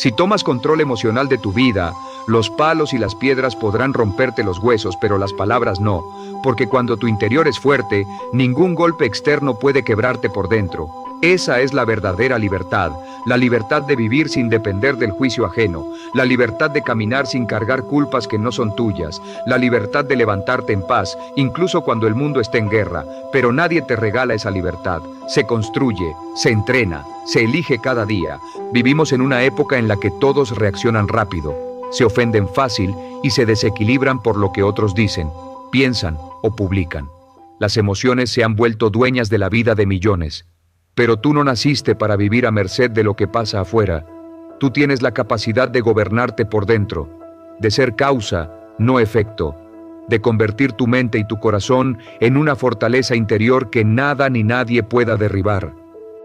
Si tomas control emocional de tu vida, los palos y las piedras podrán romperte los huesos, pero las palabras no, porque cuando tu interior es fuerte, ningún golpe externo puede quebrarte por dentro. Esa es la verdadera libertad, la libertad de vivir sin depender del juicio ajeno, la libertad de caminar sin cargar culpas que no son tuyas, la libertad de levantarte en paz, incluso cuando el mundo esté en guerra, pero nadie te regala esa libertad. Se construye, se entrena, se elige cada día. Vivimos en una época en la que todos reaccionan rápido, se ofenden fácil y se desequilibran por lo que otros dicen, piensan o publican. Las emociones se han vuelto dueñas de la vida de millones. Pero tú no naciste para vivir a merced de lo que pasa afuera. Tú tienes la capacidad de gobernarte por dentro, de ser causa, no efecto, de convertir tu mente y tu corazón en una fortaleza interior que nada ni nadie pueda derribar.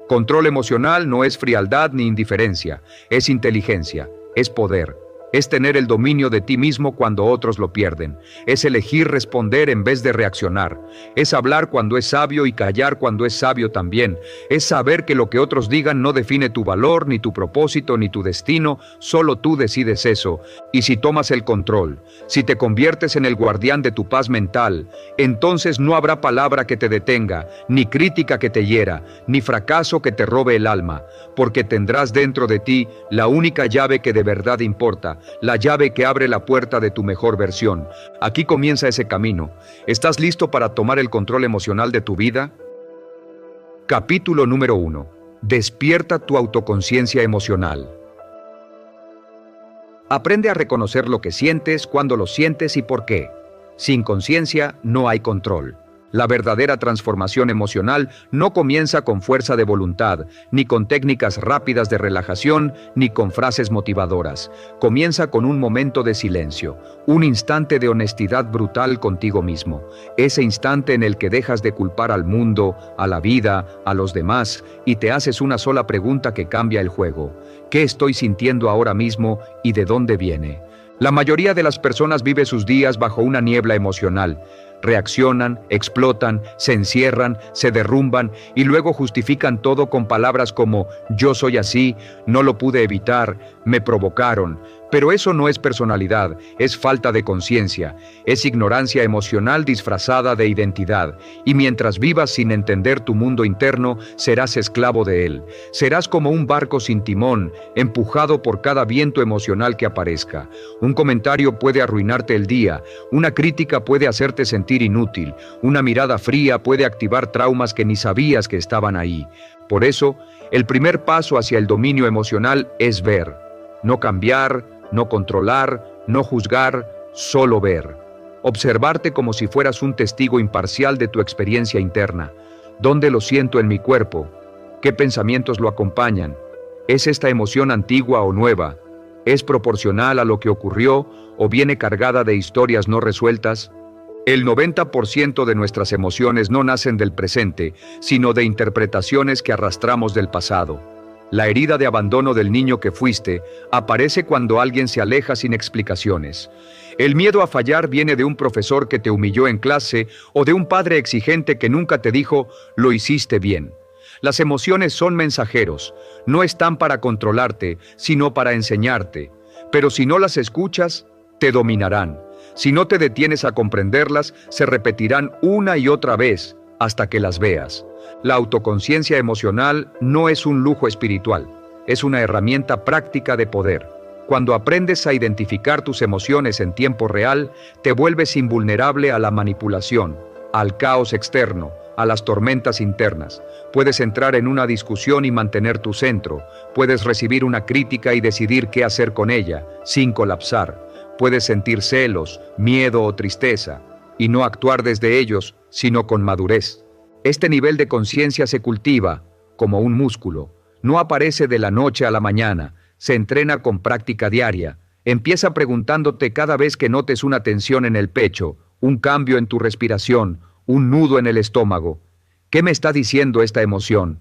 Control emocional no es frialdad ni indiferencia, es inteligencia, es poder. Es tener el dominio de ti mismo cuando otros lo pierden. Es elegir responder en vez de reaccionar. Es hablar cuando es sabio y callar cuando es sabio también. Es saber que lo que otros digan no define tu valor, ni tu propósito, ni tu destino. Solo tú decides eso. Y si tomas el control, si te conviertes en el guardián de tu paz mental, entonces no habrá palabra que te detenga, ni crítica que te hiera, ni fracaso que te robe el alma, porque tendrás dentro de ti la única llave que de verdad importa, la llave que abre la puerta de tu mejor versión. Aquí comienza ese camino. ¿Estás listo para tomar el control emocional de tu vida? Capítulo número 1. Despierta tu autoconciencia emocional. Aprende a reconocer lo que sientes, cuándo lo sientes y por qué. Sin conciencia no hay control. La verdadera transformación emocional no comienza con fuerza de voluntad, ni con técnicas rápidas de relajación, ni con frases motivadoras. Comienza con un momento de silencio, un instante de honestidad brutal contigo mismo. Ese instante en el que dejas de culpar al mundo, a la vida, a los demás, y te haces una sola pregunta que cambia el juego. ¿Qué estoy sintiendo ahora mismo y de dónde viene? La mayoría de las personas vive sus días bajo una niebla emocional. Reaccionan, explotan, se encierran, se derrumban y luego justifican todo con palabras como yo soy así, no lo pude evitar, me provocaron. Pero eso no es personalidad, es falta de conciencia, es ignorancia emocional disfrazada de identidad. Y mientras vivas sin entender tu mundo interno, serás esclavo de él. Serás como un barco sin timón, empujado por cada viento emocional que aparezca. Un comentario puede arruinarte el día, una crítica puede hacerte sentir inútil, una mirada fría puede activar traumas que ni sabías que estaban ahí. Por eso, el primer paso hacia el dominio emocional es ver, no cambiar, no controlar, no juzgar, solo ver. Observarte como si fueras un testigo imparcial de tu experiencia interna. ¿Dónde lo siento en mi cuerpo? ¿Qué pensamientos lo acompañan? ¿Es esta emoción antigua o nueva? ¿Es proporcional a lo que ocurrió o viene cargada de historias no resueltas? El 90% de nuestras emociones no nacen del presente, sino de interpretaciones que arrastramos del pasado. La herida de abandono del niño que fuiste aparece cuando alguien se aleja sin explicaciones. El miedo a fallar viene de un profesor que te humilló en clase o de un padre exigente que nunca te dijo, lo hiciste bien. Las emociones son mensajeros, no están para controlarte, sino para enseñarte. Pero si no las escuchas, te dominarán. Si no te detienes a comprenderlas, se repetirán una y otra vez hasta que las veas. La autoconciencia emocional no es un lujo espiritual, es una herramienta práctica de poder. Cuando aprendes a identificar tus emociones en tiempo real, te vuelves invulnerable a la manipulación, al caos externo, a las tormentas internas. Puedes entrar en una discusión y mantener tu centro. Puedes recibir una crítica y decidir qué hacer con ella, sin colapsar. Puedes sentir celos, miedo o tristeza, y no actuar desde ellos, sino con madurez. Este nivel de conciencia se cultiva, como un músculo. No aparece de la noche a la mañana, se entrena con práctica diaria. Empieza preguntándote cada vez que notes una tensión en el pecho, un cambio en tu respiración, un nudo en el estómago. ¿Qué me está diciendo esta emoción?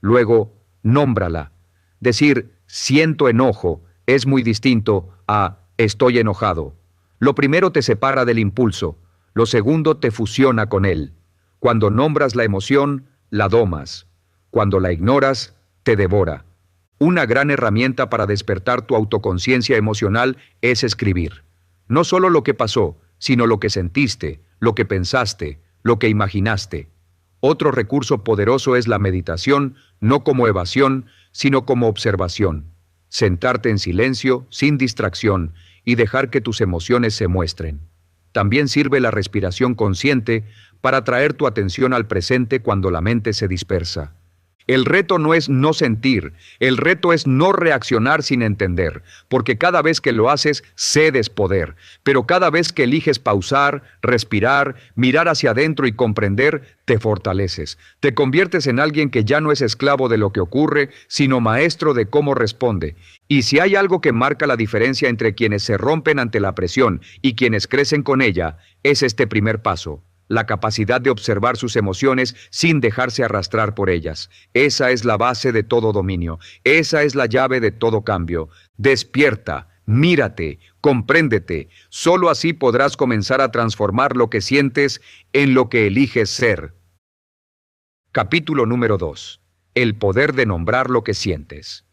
Luego, nómbrala. Decir, siento enojo, es muy distinto a estoy enojado. Lo primero te separa del impulso, lo segundo te fusiona con él. Cuando nombras la emoción, la domas. Cuando la ignoras, te devora. Una gran herramienta para despertar tu autoconciencia emocional es escribir. No solo lo que pasó, sino lo que sentiste, lo que pensaste, lo que imaginaste. Otro recurso poderoso es la meditación, no como evasión, sino como observación. Sentarte en silencio, sin distracción, y dejar que tus emociones se muestren. También sirve la respiración consciente para traer tu atención al presente cuando la mente se dispersa. El reto no es no sentir, el reto es no reaccionar sin entender, porque cada vez que lo haces, cedes poder, pero cada vez que eliges pausar, respirar, mirar hacia adentro y comprender, te fortaleces. Te conviertes en alguien que ya no es esclavo de lo que ocurre, sino maestro de cómo responde. Y si hay algo que marca la diferencia entre quienes se rompen ante la presión y quienes crecen con ella, es este primer paso. La capacidad de observar sus emociones sin dejarse arrastrar por ellas. Esa es la base de todo dominio. Esa es la llave de todo cambio. Despierta, mírate, compréndete. Solo así podrás comenzar a transformar lo que sientes en lo que eliges ser. Capítulo número 2. El poder de nombrar lo que sientes.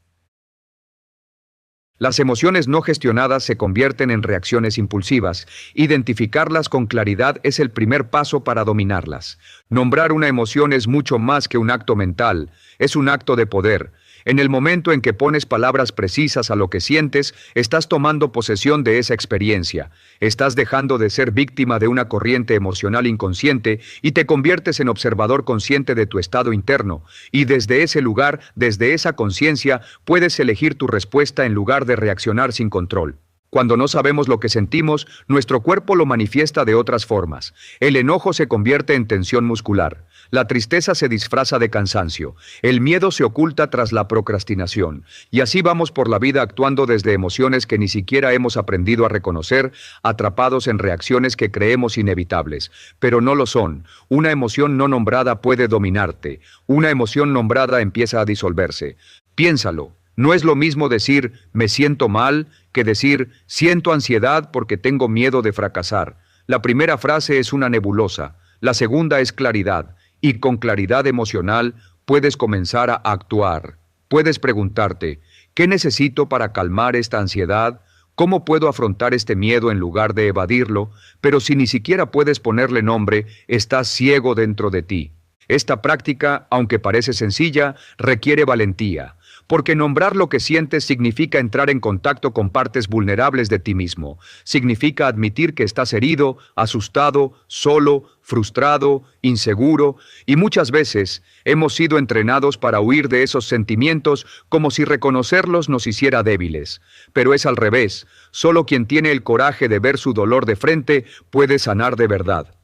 Las emociones no gestionadas se convierten en reacciones impulsivas. Identificarlas con claridad es el primer paso para dominarlas. Nombrar una emoción es mucho más que un acto mental, es un acto de poder. En el momento en que pones palabras precisas a lo que sientes, estás tomando posesión de esa experiencia. Estás dejando de ser víctima de una corriente emocional inconsciente y te conviertes en observador consciente de tu estado interno. Y desde ese lugar, desde esa conciencia, puedes elegir tu respuesta en lugar de reaccionar sin control. Cuando no sabemos lo que sentimos, nuestro cuerpo lo manifiesta de otras formas. El enojo se convierte en tensión muscular. La tristeza se disfraza de cansancio. El miedo se oculta tras la procrastinación. Y así vamos por la vida actuando desde emociones que ni siquiera hemos aprendido a reconocer, atrapados en reacciones que creemos inevitables. Pero no lo son. Una emoción no nombrada puede dominarte. Una emoción nombrada empieza a disolverse. Piénsalo. No es lo mismo decir me siento mal que decir siento ansiedad porque tengo miedo de fracasar. La primera frase es una nebulosa, la segunda es claridad, y con claridad emocional puedes comenzar a actuar. Puedes preguntarte, ¿qué necesito para calmar esta ansiedad? ¿Cómo puedo afrontar este miedo en lugar de evadirlo? Pero si ni siquiera puedes ponerle nombre, estás ciego dentro de ti. Esta práctica, aunque parece sencilla, requiere valentía. Porque nombrar lo que sientes significa entrar en contacto con partes vulnerables de ti mismo. Significa admitir que estás herido, asustado, solo, frustrado, inseguro, y muchas veces hemos sido entrenados para huir de esos sentimientos como si reconocerlos nos hiciera débiles. Pero es al revés. Solo quien tiene el coraje de ver su dolor de frente puede sanar de verdad.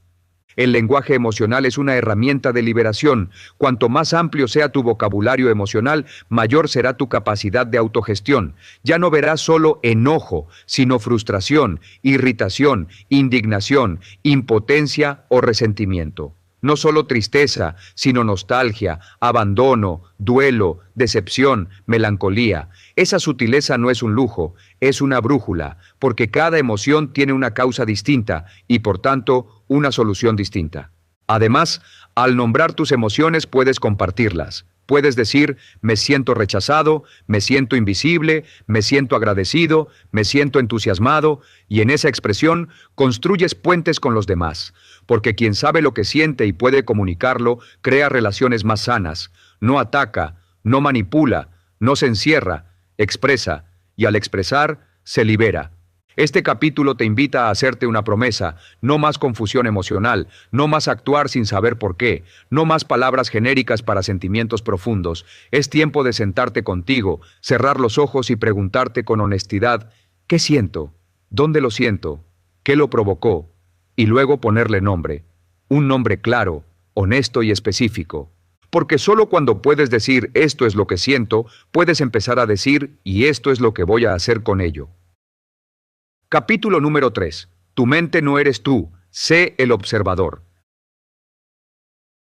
El lenguaje emocional es una herramienta de liberación. Cuanto más amplio sea tu vocabulario emocional, mayor será tu capacidad de autogestión. Ya no verás solo enojo, sino frustración, irritación, indignación, impotencia o resentimiento. No solo tristeza, sino nostalgia, abandono, duelo, decepción, melancolía. Esa sutileza no es un lujo, es una brújula, porque cada emoción tiene una causa distinta y, por tanto, una solución distinta. Además, al nombrar tus emociones puedes compartirlas. Puedes decir, me siento rechazado, me siento invisible, me siento agradecido, me siento entusiasmado, y en esa expresión construyes puentes con los demás, porque quien sabe lo que siente y puede comunicarlo, crea relaciones más sanas, no ataca, no manipula, no se encierra, expresa, y al expresar, se libera. Este capítulo te invita a hacerte una promesa, no más confusión emocional, no más actuar sin saber por qué, no más palabras genéricas para sentimientos profundos. Es tiempo de sentarte contigo, cerrar los ojos y preguntarte con honestidad, ¿qué siento? ¿Dónde lo siento? ¿Qué lo provocó? Y luego ponerle nombre, un nombre claro, honesto y específico. Porque solo cuando puedes decir esto es lo que siento, puedes empezar a decir y esto es lo que voy a hacer con ello. Capítulo número 3. Tu mente no eres tú, sé el observador.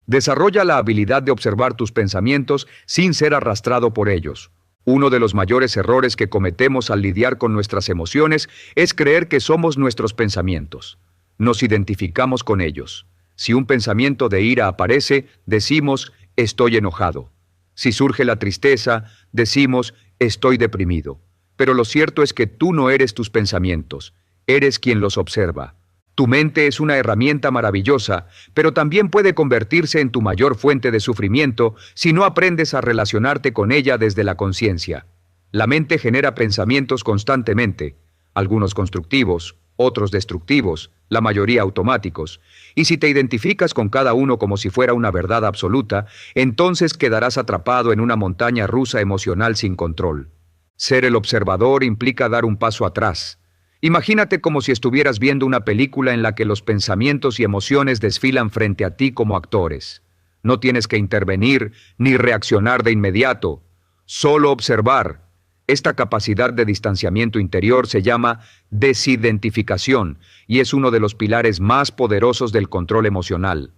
Desarrolla la habilidad de observar tus pensamientos sin ser arrastrado por ellos. Uno de los mayores errores que cometemos al lidiar con nuestras emociones es creer que somos nuestros pensamientos. Nos identificamos con ellos. Si un pensamiento de ira aparece, decimos, estoy enojado. Si surge la tristeza, decimos, estoy deprimido. Pero lo cierto es que tú no eres tus pensamientos, eres quien los observa. Tu mente es una herramienta maravillosa, pero también puede convertirse en tu mayor fuente de sufrimiento si no aprendes a relacionarte con ella desde la conciencia. La mente genera pensamientos constantemente, algunos constructivos, otros destructivos, la mayoría automáticos, y si te identificas con cada uno como si fuera una verdad absoluta, entonces quedarás atrapado en una montaña rusa emocional sin control. Ser el observador implica dar un paso atrás. Imagínate como si estuvieras viendo una película en la que los pensamientos y emociones desfilan frente a ti como actores. No tienes que intervenir ni reaccionar de inmediato, solo observar. Esta capacidad de distanciamiento interior se llama desidentificación y es uno de los pilares más poderosos del control emocional.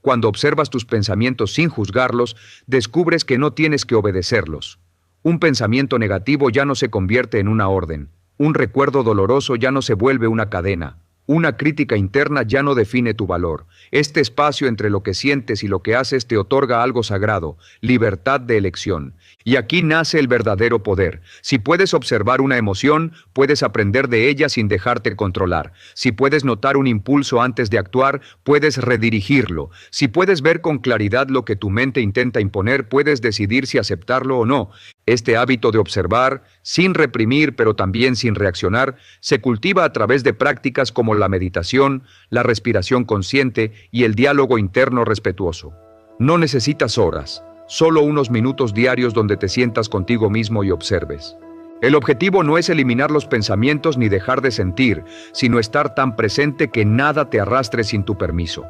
Cuando observas tus pensamientos sin juzgarlos, descubres que no tienes que obedecerlos. Un pensamiento negativo ya no se convierte en una orden. Un recuerdo doloroso ya no se vuelve una cadena. Una crítica interna ya no define tu valor. Este espacio entre lo que sientes y lo que haces te otorga algo sagrado, libertad de elección. Y aquí nace el verdadero poder. Si puedes observar una emoción, puedes aprender de ella sin dejarte controlar. Si puedes notar un impulso antes de actuar, puedes redirigirlo. Si puedes ver con claridad lo que tu mente intenta imponer, puedes decidir si aceptarlo o no. Este hábito de observar, sin reprimir pero también sin reaccionar, se cultiva a través de prácticas como la meditación, la respiración consciente y el diálogo interno respetuoso. No necesitas horas, solo unos minutos diarios donde te sientas contigo mismo y observes. El objetivo no es eliminar los pensamientos ni dejar de sentir, sino estar tan presente que nada te arrastre sin tu permiso.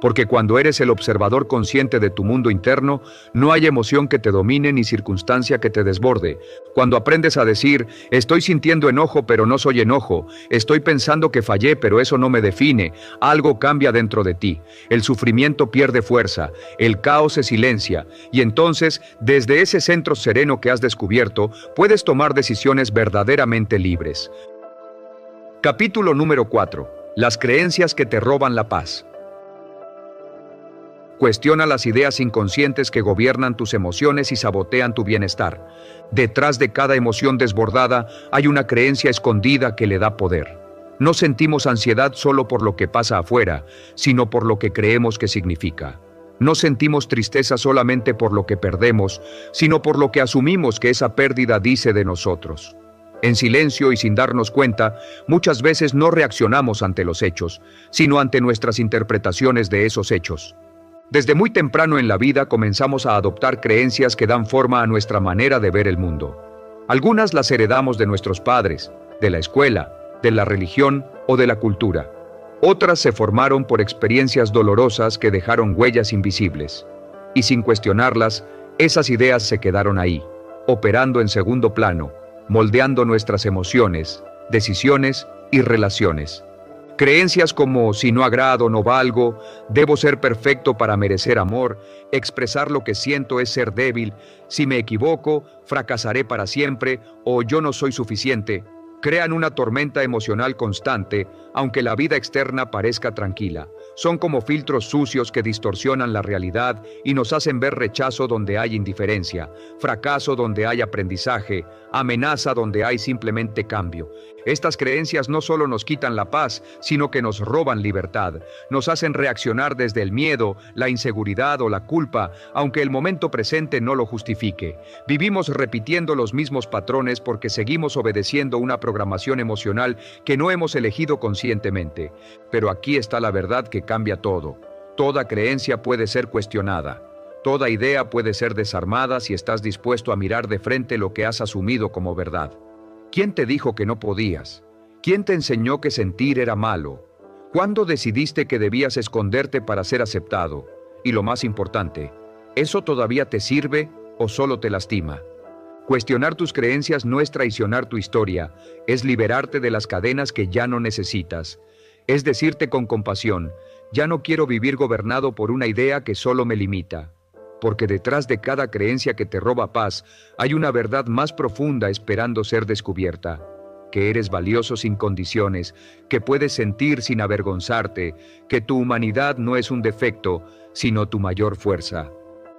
Porque cuando eres el observador consciente de tu mundo interno, no hay emoción que te domine ni circunstancia que te desborde. Cuando aprendes a decir, estoy sintiendo enojo pero no soy enojo, estoy pensando que fallé pero eso no me define, algo cambia dentro de ti. El sufrimiento pierde fuerza, el caos se silencia, y entonces, desde ese centro sereno que has descubierto, puedes tomar decisiones verdaderamente libres. Capítulo número 4. Las creencias que te roban la paz. Cuestiona las ideas inconscientes que gobiernan tus emociones y sabotean tu bienestar. Detrás de cada emoción desbordada hay una creencia escondida que le da poder. No sentimos ansiedad solo por lo que pasa afuera, sino por lo que creemos que significa. No sentimos tristeza solamente por lo que perdemos, sino por lo que asumimos que esa pérdida dice de nosotros. En silencio y sin darnos cuenta, muchas veces no reaccionamos ante los hechos, sino ante nuestras interpretaciones de esos hechos. Desde muy temprano en la vida comenzamos a adoptar creencias que dan forma a nuestra manera de ver el mundo. Algunas las heredamos de nuestros padres, de la escuela, de la religión o de la cultura. Otras se formaron por experiencias dolorosas que dejaron huellas invisibles. Y sin cuestionarlas, esas ideas se quedaron ahí, operando en segundo plano, moldeando nuestras emociones, decisiones y relaciones. Creencias como si no agrado, no valgo, debo ser perfecto para merecer amor, expresar lo que siento es ser débil, si me equivoco, fracasaré para siempre o yo no soy suficiente, crean una tormenta emocional constante, aunque la vida externa parezca tranquila. Son como filtros sucios que distorsionan la realidad y nos hacen ver rechazo donde hay indiferencia, fracaso donde hay aprendizaje, amenaza donde hay simplemente cambio. Estas creencias no solo nos quitan la paz, sino que nos roban libertad. Nos hacen reaccionar desde el miedo, la inseguridad o la culpa, aunque el momento presente no lo justifique. Vivimos repitiendo los mismos patrones porque seguimos obedeciendo una programación emocional que no hemos elegido conscientemente. Pero aquí está la verdad que cambia todo. Toda creencia puede ser cuestionada. Toda idea puede ser desarmada si estás dispuesto a mirar de frente lo que has asumido como verdad. ¿Quién te dijo que no podías? ¿Quién te enseñó que sentir era malo? ¿Cuándo decidiste que debías esconderte para ser aceptado? Y lo más importante, ¿eso todavía te sirve o solo te lastima? Cuestionar tus creencias no es traicionar tu historia, es liberarte de las cadenas que ya no necesitas. Es decirte con compasión, ya no quiero vivir gobernado por una idea que solo me limita. Porque detrás de cada creencia que te roba paz, hay una verdad más profunda esperando ser descubierta. Que eres valioso sin condiciones, que puedes sentir sin avergonzarte, que tu humanidad no es un defecto, sino tu mayor fuerza.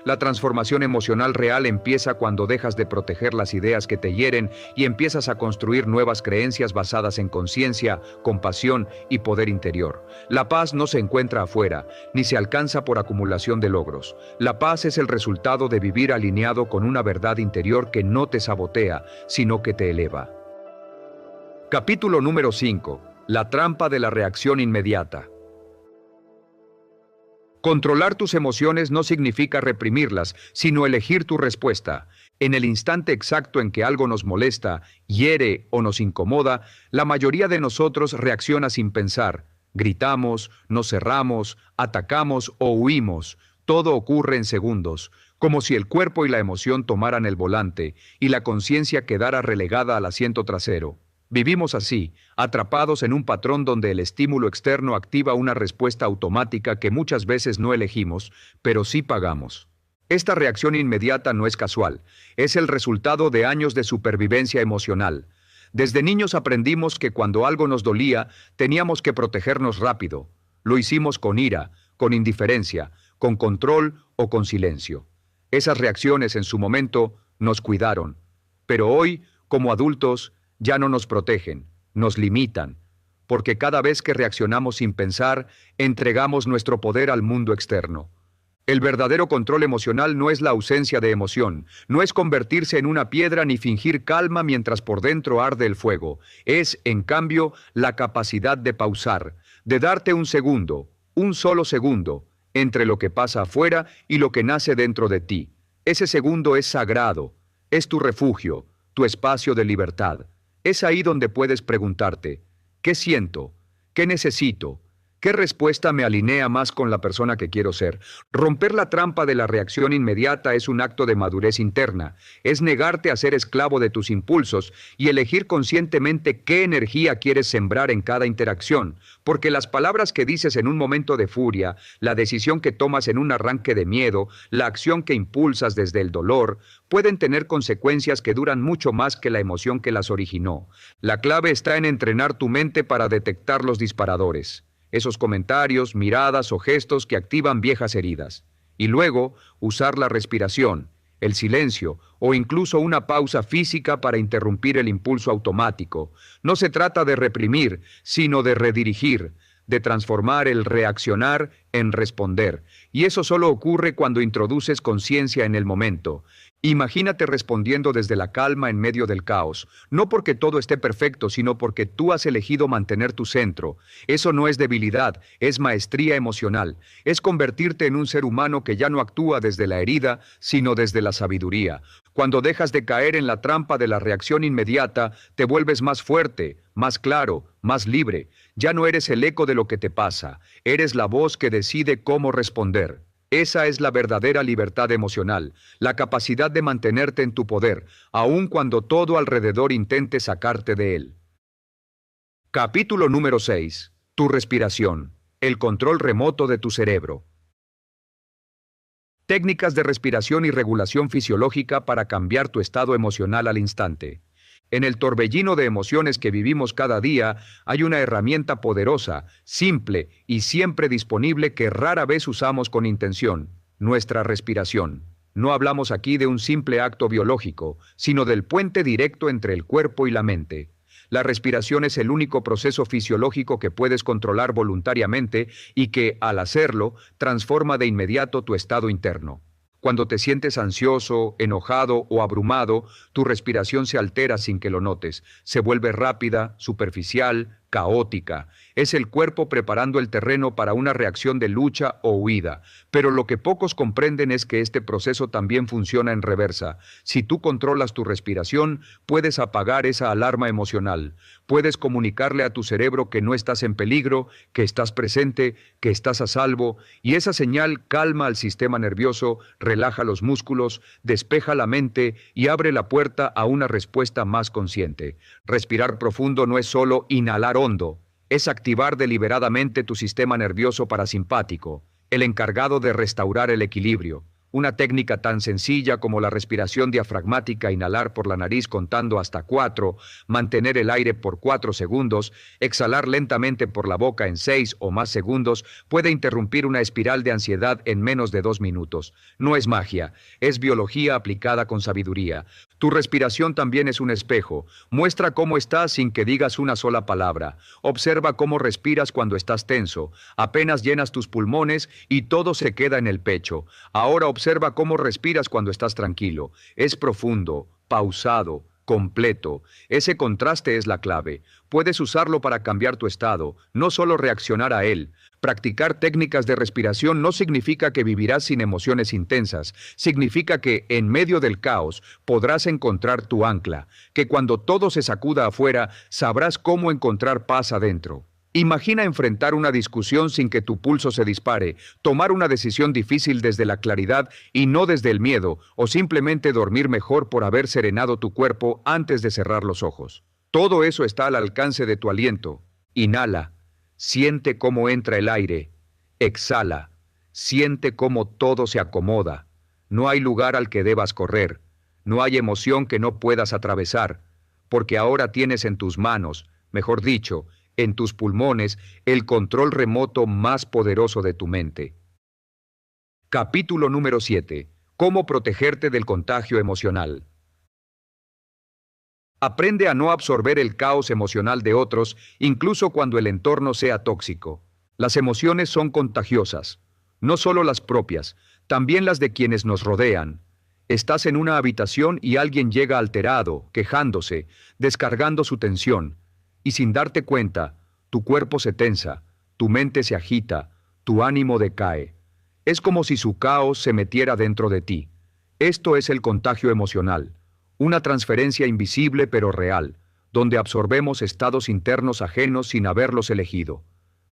La transformación emocional real empieza cuando dejas de proteger las ideas que te hieren y empiezas a construir nuevas creencias basadas en conciencia, compasión y poder interior. La paz no se encuentra afuera, ni se alcanza por acumulación de logros. La paz es el resultado de vivir alineado con una verdad interior que no te sabotea, sino que te eleva. Capítulo número 5. La trampa de la reacción inmediata. Controlar tus emociones no significa reprimirlas, sino elegir tu respuesta. En el instante exacto en que algo nos molesta, hiere o nos incomoda, la mayoría de nosotros reacciona sin pensar. Gritamos, nos cerramos, atacamos o huimos. Todo ocurre en segundos, como si el cuerpo y la emoción tomaran el volante y la conciencia quedara relegada al asiento trasero. Vivimos así, atrapados en un patrón donde el estímulo externo activa una respuesta automática que muchas veces no elegimos, pero sí pagamos. Esta reacción inmediata no es casual, es el resultado de años de supervivencia emocional. Desde niños aprendimos que cuando algo nos dolía, teníamos que protegernos rápido. Lo hicimos con ira, con indiferencia, con control o con silencio. Esas reacciones en su momento nos cuidaron, pero hoy, como adultos, ya no nos protegen, nos limitan, porque cada vez que reaccionamos sin pensar, entregamos nuestro poder al mundo externo. El verdadero control emocional no es la ausencia de emoción, no es convertirse en una piedra ni fingir calma mientras por dentro arde el fuego. Es, en cambio, la capacidad de pausar, de darte un segundo, un solo segundo, entre lo que pasa afuera y lo que nace dentro de ti. Ese segundo es sagrado, es tu refugio, tu espacio de libertad. Es ahí donde puedes preguntarte, ¿qué siento? ¿Qué necesito? ¿Qué respuesta me alinea más con la persona que quiero ser? Romper la trampa de la reacción inmediata es un acto de madurez interna. Es negarte a ser esclavo de tus impulsos y elegir conscientemente qué energía quieres sembrar en cada interacción. Porque las palabras que dices en un momento de furia, la decisión que tomas en un arranque de miedo, la acción que impulsas desde el dolor, pueden tener consecuencias que duran mucho más que la emoción que las originó. La clave está en entrenar tu mente para detectar los disparadores. Esos comentarios, miradas o gestos que activan viejas heridas. Y luego, usar la respiración, el silencio o incluso una pausa física para interrumpir el impulso automático. No se trata de reprimir, sino de redirigir, de transformar el reaccionar en responder. Y eso solo ocurre cuando introduces conciencia en el momento. Imagínate respondiendo desde la calma en medio del caos, no porque todo esté perfecto, sino porque tú has elegido mantener tu centro. Eso no es debilidad, es maestría emocional. Es convertirte en un ser humano que ya no actúa desde la herida, sino desde la sabiduría. Cuando dejas de caer en la trampa de la reacción inmediata, te vuelves más fuerte, más claro, más libre. Ya no eres el eco de lo que te pasa, eres la voz que decide cómo responder. Esa es la verdadera libertad emocional, la capacidad de mantenerte en tu poder, aun cuando todo alrededor intente sacarte de él. Capítulo número 6. Tu respiración, el control remoto de tu cerebro. Técnicas de respiración y regulación fisiológica para cambiar tu estado emocional al instante. En el torbellino de emociones que vivimos cada día, hay una herramienta poderosa, simple y siempre disponible que rara vez usamos con intención: nuestra respiración. No hablamos aquí de un simple acto biológico, sino del puente directo entre el cuerpo y la mente. La respiración es el único proceso fisiológico que puedes controlar voluntariamente y que, al hacerlo, transforma de inmediato tu estado interno. Cuando te sientes ansioso, enojado o abrumado, tu respiración se altera sin que lo notes. Se vuelve rápida, superficial, caótica. Es el cuerpo preparando el terreno para una reacción de lucha o huida. Pero lo que pocos comprenden es que este proceso también funciona en reversa. Si tú controlas tu respiración, puedes apagar esa alarma emocional. Puedes comunicarle a tu cerebro que no estás en peligro, que estás presente, que estás a salvo, y esa señal calma al sistema nervioso, relaja los músculos, despeja la mente y abre la puerta a una respuesta más consciente. Respirar profundo no es solo inhalar hondo, es activar deliberadamente tu sistema nervioso parasimpático, el encargado de restaurar el equilibrio. Una técnica tan sencilla como la respiración diafragmática, inhalar por la nariz contando hasta 4, mantener el aire por 4 segundos, exhalar lentamente por la boca en 6 o más segundos, puede interrumpir una espiral de ansiedad en menos de 2 minutos. No es magia, es biología aplicada con sabiduría. Tu respiración también es un espejo. Muestra cómo estás sin que digas una sola palabra. Observa cómo respiras cuando estás tenso. Apenas llenas tus pulmones y todo se queda en el pecho. Ahora observa cómo respiras cuando estás tranquilo. Es profundo, pausado, completo. Ese contraste es la clave. Puedes usarlo para cambiar tu estado, no solo reaccionar a él. Practicar técnicas de respiración no significa que vivirás sin emociones intensas. Significa que, en medio del caos, podrás encontrar tu ancla. Que cuando todo se sacuda afuera, sabrás cómo encontrar paz adentro. Imagina enfrentar una discusión sin que tu pulso se dispare, tomar una decisión difícil desde la claridad y no desde el miedo, o simplemente dormir mejor por haber serenado tu cuerpo antes de cerrar los ojos. Todo eso está al alcance de tu aliento. Inhala, siente cómo entra el aire. Exhala, siente cómo todo se acomoda. No hay lugar al que debas correr, no hay emoción que no puedas atravesar, porque ahora tienes en tus manos, mejor dicho, en tus pulmones, el control remoto más poderoso de tu mente. Capítulo número 7. Cómo protegerte del contagio emocional. Aprende a no absorber el caos emocional de otros, incluso cuando el entorno sea tóxico. Las emociones son contagiosas, no solo las propias, también las de quienes nos rodean. Estás en una habitación y alguien llega alterado, quejándose, descargando su tensión. Y sin darte cuenta, tu cuerpo se tensa, tu mente se agita, tu ánimo decae. Es como si su caos se metiera dentro de ti. Esto es el contagio emocional, una transferencia invisible pero real, donde absorbemos estados internos ajenos sin haberlos elegido.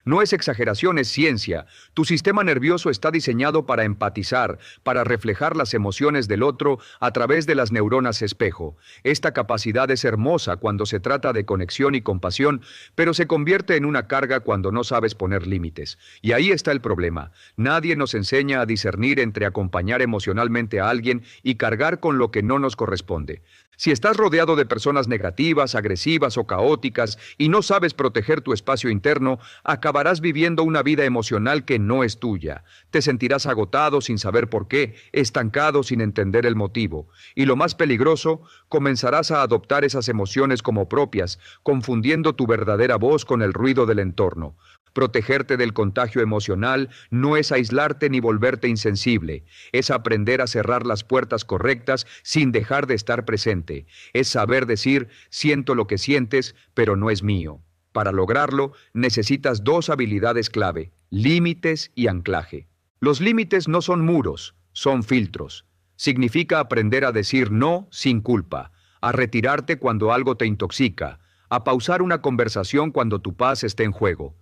No es exageración, es ciencia. Tu sistema nervioso está diseñado para empatizar, para reflejar las emociones del otro a través de las neuronas espejo. Esta capacidad es hermosa cuando se trata de conexión y compasión, pero se convierte en una carga cuando no sabes poner límites. Y ahí está el problema. Nadie nos enseña a discernir entre acompañar emocionalmente a alguien y cargar con lo que no nos corresponde. Si estás rodeado de personas negativas, agresivas o caóticas y no sabes proteger tu espacio interno, acabarás viviendo una vida emocional que no es tuya. Te sentirás agotado sin saber por qué, estancado sin entender el motivo. Y lo más peligroso, comenzarás a adoptar esas emociones como propias, confundiendo tu verdadera voz con el ruido del entorno. Protegerte del contagio emocional no es aislarte ni volverte insensible, es aprender a cerrar las puertas correctas sin dejar de estar presente, es saber decir, siento lo que sientes, pero no es mío. Para lograrlo, necesitas dos habilidades clave, límites y anclaje. Los límites no son muros, son filtros. Significa aprender a decir no sin culpa, a retirarte cuando algo te intoxica, a pausar una conversación cuando tu paz esté en juego.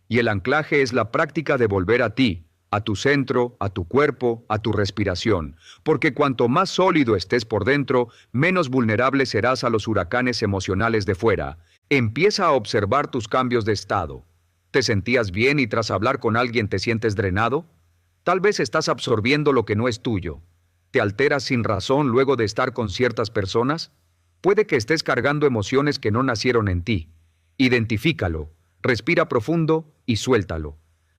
Y el anclaje es la práctica de volver a ti, a tu centro, a tu cuerpo, a tu respiración, porque cuanto más sólido estés por dentro, menos vulnerable serás a los huracanes emocionales de fuera. Empieza a observar tus cambios de estado. ¿Te sentías bien y tras hablar con alguien te sientes drenado? Tal vez estás absorbiendo lo que no es tuyo. ¿Te alteras sin razón luego de estar con ciertas personas? Puede que estés cargando emociones que no nacieron en ti. Identifícalo. Respira profundo y suéltalo.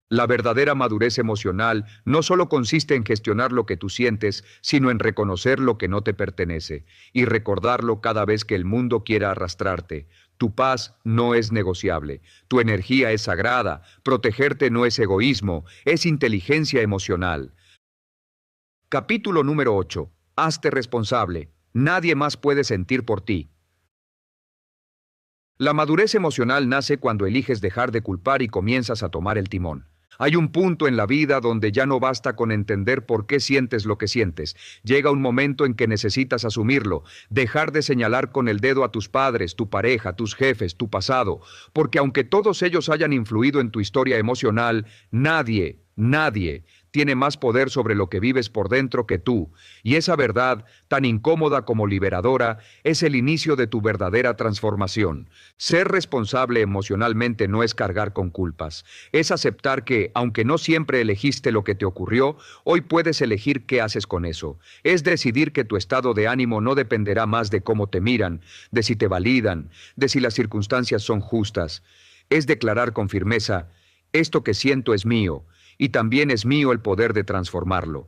La verdadera madurez emocional no solo consiste en gestionar lo que tú sientes, sino en reconocer lo que no te pertenece y recordarlo cada vez que el mundo quiera arrastrarte. Tu paz no es negociable, tu energía es sagrada, protegerte no es egoísmo, es inteligencia emocional. Capítulo número 8. Hazte responsable. Nadie más puede sentir por ti. La madurez emocional nace cuando eliges dejar de culpar y comienzas a tomar el timón. Hay un punto en la vida donde ya no basta con entender por qué sientes lo que sientes. Llega un momento en que necesitas asumirlo, dejar de señalar con el dedo a tus padres, tu pareja, tus jefes, tu pasado, porque aunque todos ellos hayan influido en tu historia emocional, nadie tiene más poder sobre lo que vives por dentro que tú, y esa verdad, tan incómoda como liberadora, es el inicio de tu verdadera transformación. Ser responsable emocionalmente no es cargar con culpas, es aceptar que, aunque no siempre elegiste lo que te ocurrió, hoy puedes elegir qué haces con eso. Es decidir que tu estado de ánimo no dependerá más de cómo te miran, de si te validan, de si las circunstancias son justas. Es declarar con firmeza: esto que siento es mío, y también es mío el poder de transformarlo.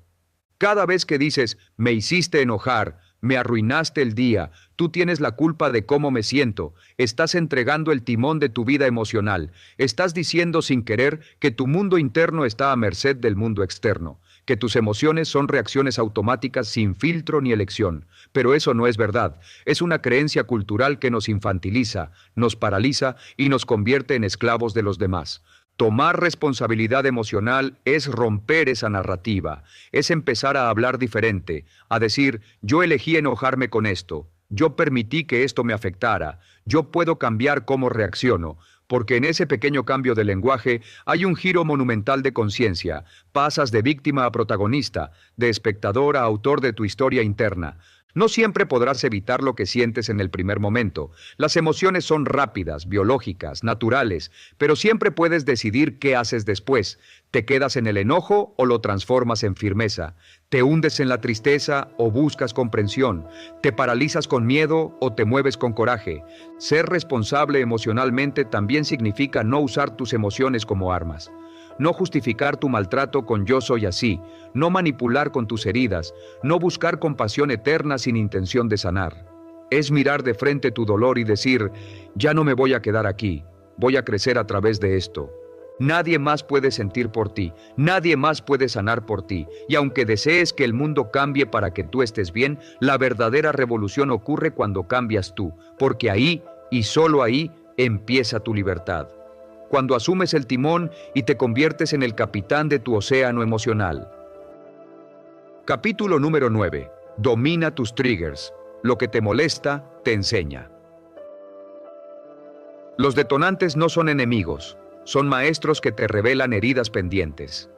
Cada vez que dices, me hiciste enojar, me arruinaste el día, tú tienes la culpa de cómo me siento, estás entregando el timón de tu vida emocional, estás diciendo sin querer que tu mundo interno está a merced del mundo externo, que tus emociones son reacciones automáticas sin filtro ni elección. Pero eso no es verdad, es una creencia cultural que nos infantiliza, nos paraliza y nos convierte en esclavos de los demás. Tomar responsabilidad emocional es romper esa narrativa, es empezar a hablar diferente, a decir, yo elegí enojarme con esto, yo permití que esto me afectara, yo puedo cambiar cómo reacciono, porque en ese pequeño cambio de lenguaje hay un giro monumental de conciencia, pasas de víctima a protagonista, de espectador a autor de tu historia interna. No siempre podrás evitar lo que sientes en el primer momento. Las emociones son rápidas, biológicas, naturales, pero siempre puedes decidir qué haces después. ¿Te quedas en el enojo o lo transformas en firmeza? ¿Te hundes en la tristeza o buscas comprensión? ¿Te paralizas con miedo o te mueves con coraje? Ser responsable emocionalmente también significa no usar tus emociones como armas. No justificar tu maltrato con yo soy así, no manipular con tus heridas, no buscar compasión eterna sin intención de sanar. Es mirar de frente tu dolor y decir, ya no me voy a quedar aquí, voy a crecer a través de esto. Nadie más puede sentir por ti, nadie más puede sanar por ti, y aunque desees que el mundo cambie para que tú estés bien, la verdadera revolución ocurre cuando cambias tú, porque ahí, y solo ahí, empieza tu libertad. Cuando asumes el timón y te conviertes en el capitán de tu océano emocional. Capítulo número 9. Domina tus triggers. Lo que te molesta, te enseña. Los detonantes no son enemigos, son maestros que te revelan heridas pendientes.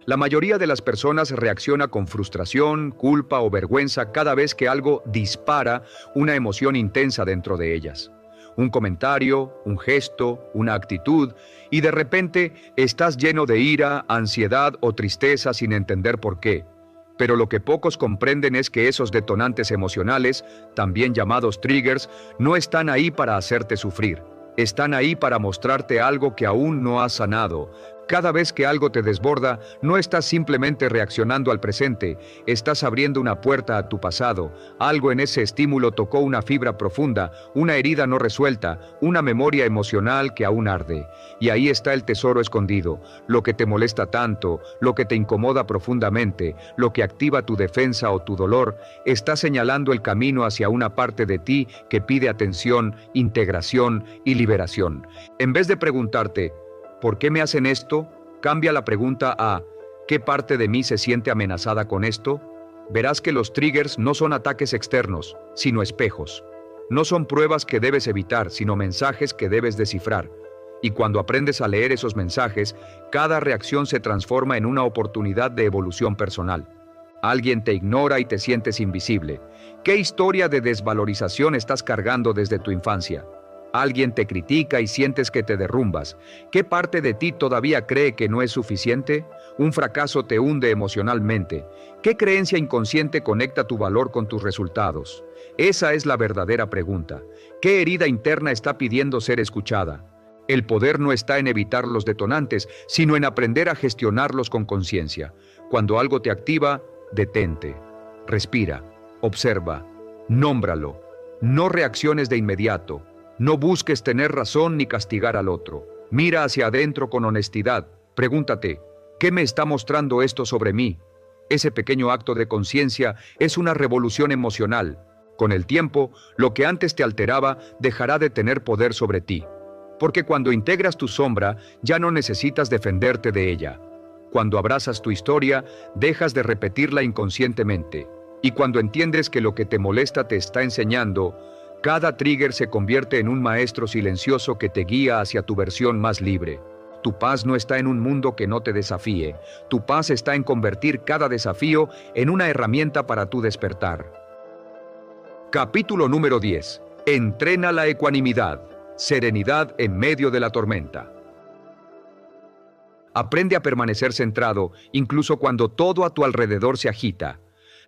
La mayoría de las personas reacciona con frustración, culpa o vergüenza cada vez que algo dispara una emoción intensa dentro de ellas. Un comentario, un gesto, una actitud, y de repente estás lleno de ira, ansiedad o tristeza sin entender por qué. Pero lo que pocos comprenden es que esos detonantes emocionales, también llamados triggers, no están ahí para hacerte sufrir. Están ahí para mostrarte algo que aún no has sanado. Cada vez que algo te desborda, no estás simplemente reaccionando al presente, estás abriendo una puerta a tu pasado. Algo en ese estímulo tocó una fibra profunda, una herida no resuelta, una memoria emocional que aún arde. Y ahí está el tesoro escondido, lo que te molesta tanto, lo que te incomoda profundamente, lo que activa tu defensa o tu dolor, está señalando el camino hacia una parte de ti que pide atención, integración y liberación. En vez de preguntarte, ¿por qué me hacen esto? Cambia la pregunta a ¿qué parte de mí se siente amenazada con esto? Verás que los triggers no son ataques externos, sino espejos. No son pruebas que debes evitar, sino mensajes que debes descifrar. Y cuando aprendes a leer esos mensajes, cada reacción se transforma en una oportunidad de evolución personal. Alguien te ignora y te sientes invisible. ¿Qué historia de desvalorización estás cargando desde tu infancia? Alguien te critica y sientes que te derrumbas. ¿Qué parte de ti todavía cree que no es suficiente? Un fracaso te hunde emocionalmente. ¿Qué creencia inconsciente conecta tu valor con tus resultados? Esa es la verdadera pregunta. ¿Qué herida interna está pidiendo ser escuchada? El poder no está en evitar los detonantes, sino en aprender a gestionarlos con conciencia. Cuando algo te activa, detente. Respira. Observa. Nómbralo. No reacciones de inmediato. No busques tener razón ni castigar al otro. Mira hacia adentro con honestidad. Pregúntate, ¿qué me está mostrando esto sobre mí? Ese pequeño acto de conciencia es una revolución emocional. Con el tiempo, lo que antes te alteraba dejará de tener poder sobre ti. Porque cuando integras tu sombra, ya no necesitas defenderte de ella. Cuando abrazas tu historia, dejas de repetirla inconscientemente. Y cuando entiendes que lo que te molesta te está enseñando, cada trigger se convierte en un maestro silencioso que te guía hacia tu versión más libre. Tu paz no está en un mundo que no te desafíe. Tu paz está en convertir cada desafío en una herramienta para tu despertar. Capítulo número 10. Entrena la ecuanimidad. Serenidad en medio de la tormenta. Aprende a permanecer centrado, incluso cuando todo a tu alrededor se agita.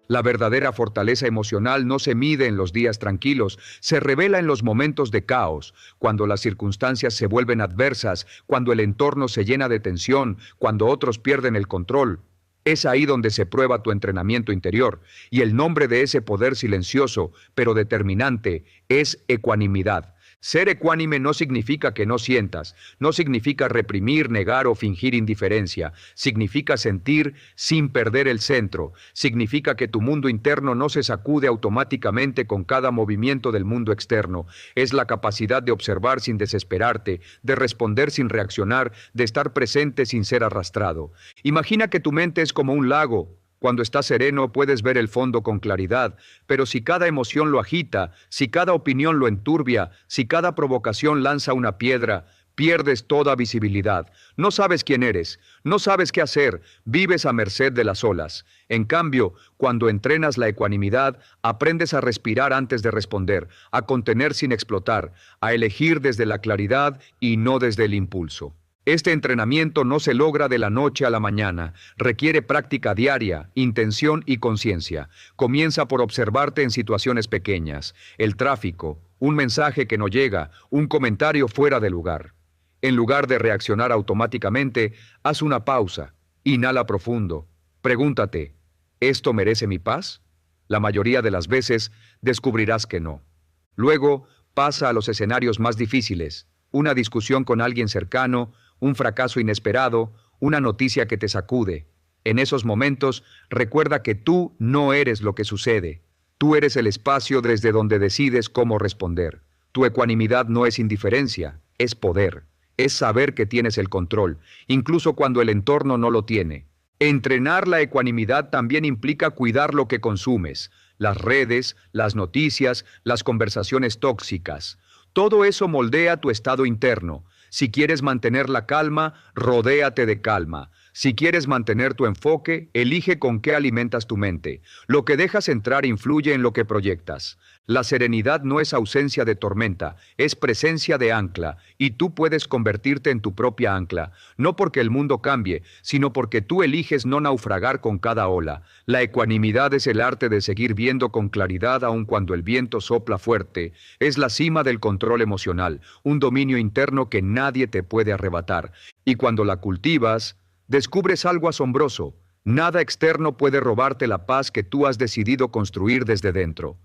La verdadera fortaleza emocional no se mide en los días tranquilos, se revela en los momentos de caos, cuando las circunstancias se vuelven adversas, cuando el entorno se llena de tensión, cuando otros pierden el control. Es ahí donde se prueba tu entrenamiento interior, y el nombre de ese poder silencioso, pero determinante, es ecuanimidad. Ser ecuánime no significa que no sientas, no significa reprimir, negar o fingir indiferencia, significa sentir sin perder el centro, significa que tu mundo interno no se sacude automáticamente con cada movimiento del mundo externo, es la capacidad de observar sin desesperarte, de responder sin reaccionar, de estar presente sin ser arrastrado. Imagina que tu mente es como un lago. Cuando estás sereno puedes ver el fondo con claridad, pero si cada emoción lo agita, si cada opinión lo enturbia, si cada provocación lanza una piedra, pierdes toda visibilidad. No sabes quién eres, no sabes qué hacer, vives a merced de las olas. En cambio, cuando entrenas la ecuanimidad, aprendes a respirar antes de responder, a contener sin explotar, a elegir desde la claridad y no desde el impulso. Este entrenamiento no se logra de la noche a la mañana, requiere práctica diaria, intención y conciencia. Comienza por observarte en situaciones pequeñas, el tráfico, un mensaje que no llega, un comentario fuera de lugar. En lugar de reaccionar automáticamente, haz una pausa, inhala profundo, pregúntate, ¿esto merece mi paz? La mayoría de las veces descubrirás que no. Luego, pasa a los escenarios más difíciles, una discusión con alguien cercano, un fracaso inesperado, una noticia que te sacude. En esos momentos, recuerda que tú no eres lo que sucede. Tú eres el espacio desde donde decides cómo responder. Tu ecuanimidad no es indiferencia, es poder. Es saber que tienes el control, incluso cuando el entorno no lo tiene. Entrenar la ecuanimidad también implica cuidar lo que consumes, las redes, las noticias, las conversaciones tóxicas. Todo eso moldea tu estado interno. Si quieres mantener la calma, rodéate de calma. Si quieres mantener tu enfoque, elige con qué alimentas tu mente. Lo que dejas entrar influye en lo que proyectas. La serenidad no es ausencia de tormenta, es presencia de ancla, y tú puedes convertirte en tu propia ancla, no porque el mundo cambie, sino porque tú eliges no naufragar con cada ola. La ecuanimidad es el arte de seguir viendo con claridad aun cuando el viento sopla fuerte. Es la cima del control emocional, un dominio interno que nadie te puede arrebatar. Y cuando la cultivas, descubres algo asombroso. Nada externo puede robarte la paz que tú has decidido construir desde dentro.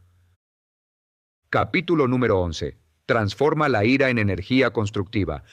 Capítulo número 11. Transforma la ira en energía constructiva.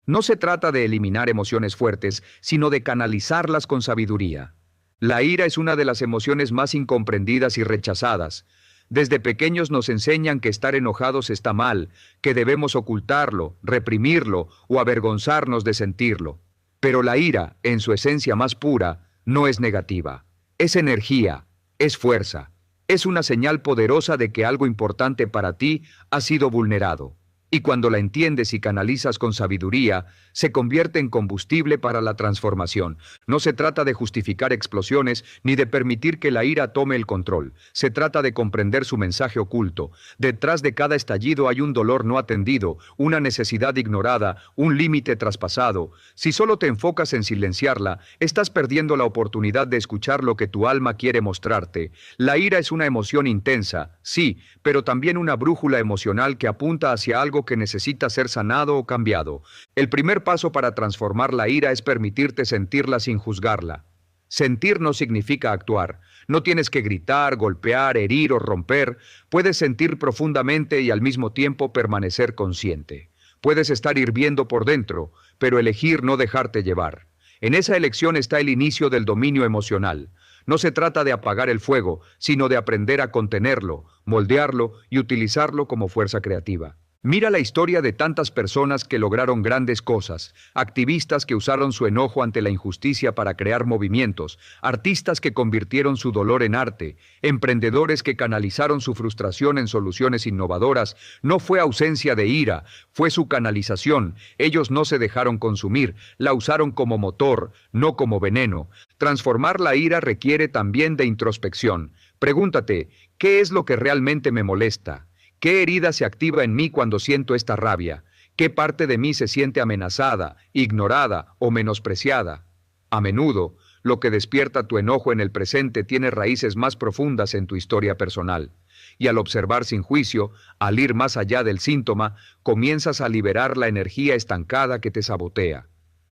No se trata de eliminar emociones fuertes, sino de canalizarlas con sabiduría. La ira es una de las emociones más incomprendidas y rechazadas. Desde pequeños nos enseñan que estar enojados está mal, que debemos ocultarlo, reprimirlo o avergonzarnos de sentirlo. Pero la ira, en su esencia más pura, no es negativa. Es energía, es fuerza, es una señal poderosa de que algo importante para ti ha sido vulnerado. Y cuando la entiendes y canalizas con sabiduría, se convierte en combustible para la transformación. No se trata de justificar explosiones ni de permitir que la ira tome el control. Se trata de comprender su mensaje oculto. Detrás de cada estallido hay un dolor no atendido, una necesidad ignorada, un límite traspasado. Si solo te enfocas en silenciarla, estás perdiendo la oportunidad de escuchar lo que tu alma quiere mostrarte. La ira es una emoción intensa, sí, pero también una brújula emocional que apunta hacia algo que necesita ser sanado o cambiado. El primer paso para transformar la ira es permitirte sentirla sin juzgarla. Sentir no significa actuar. No tienes que gritar, golpear, herir o romper. Puedes sentir profundamente y al mismo tiempo permanecer consciente. Puedes estar hirviendo por dentro, pero elegir no dejarte llevar. En esa elección está el inicio del dominio emocional. No se trata de apagar el fuego, sino de aprender a contenerlo, moldearlo y utilizarlo como fuerza creativa. Mira la historia de tantas personas que lograron grandes cosas, activistas que usaron su enojo ante la injusticia para crear movimientos, artistas que convirtieron su dolor en arte, emprendedores que canalizaron su frustración en soluciones innovadoras. No fue ausencia de ira, fue su canalización. Ellos no se dejaron consumir, la usaron como motor, no como veneno. Transformar la ira requiere también de introspección. Pregúntate, ¿qué es lo que realmente me molesta? ¿Qué herida se activa en mí cuando siento esta rabia? ¿Qué parte de mí se siente amenazada, ignorada o menospreciada? A menudo, lo que despierta tu enojo en el presente tiene raíces más profundas en tu historia personal. Y al observar sin juicio, al ir más allá del síntoma, comienzas a liberar la energía estancada que te sabotea.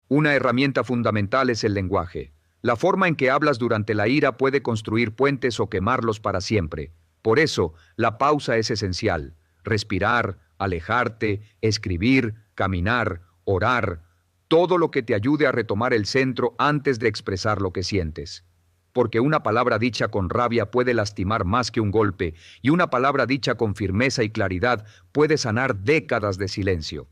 Una herramienta fundamental es el lenguaje. La forma en que hablas durante la ira puede construir puentes o quemarlos para siempre. Por eso, la pausa es esencial. Respirar, alejarte, escribir, caminar, orar, todo lo que te ayude a retomar el centro antes de expresar lo que sientes. Porque una palabra dicha con rabia puede lastimar más que un golpe, y una palabra dicha con firmeza y claridad puede sanar décadas de silencio.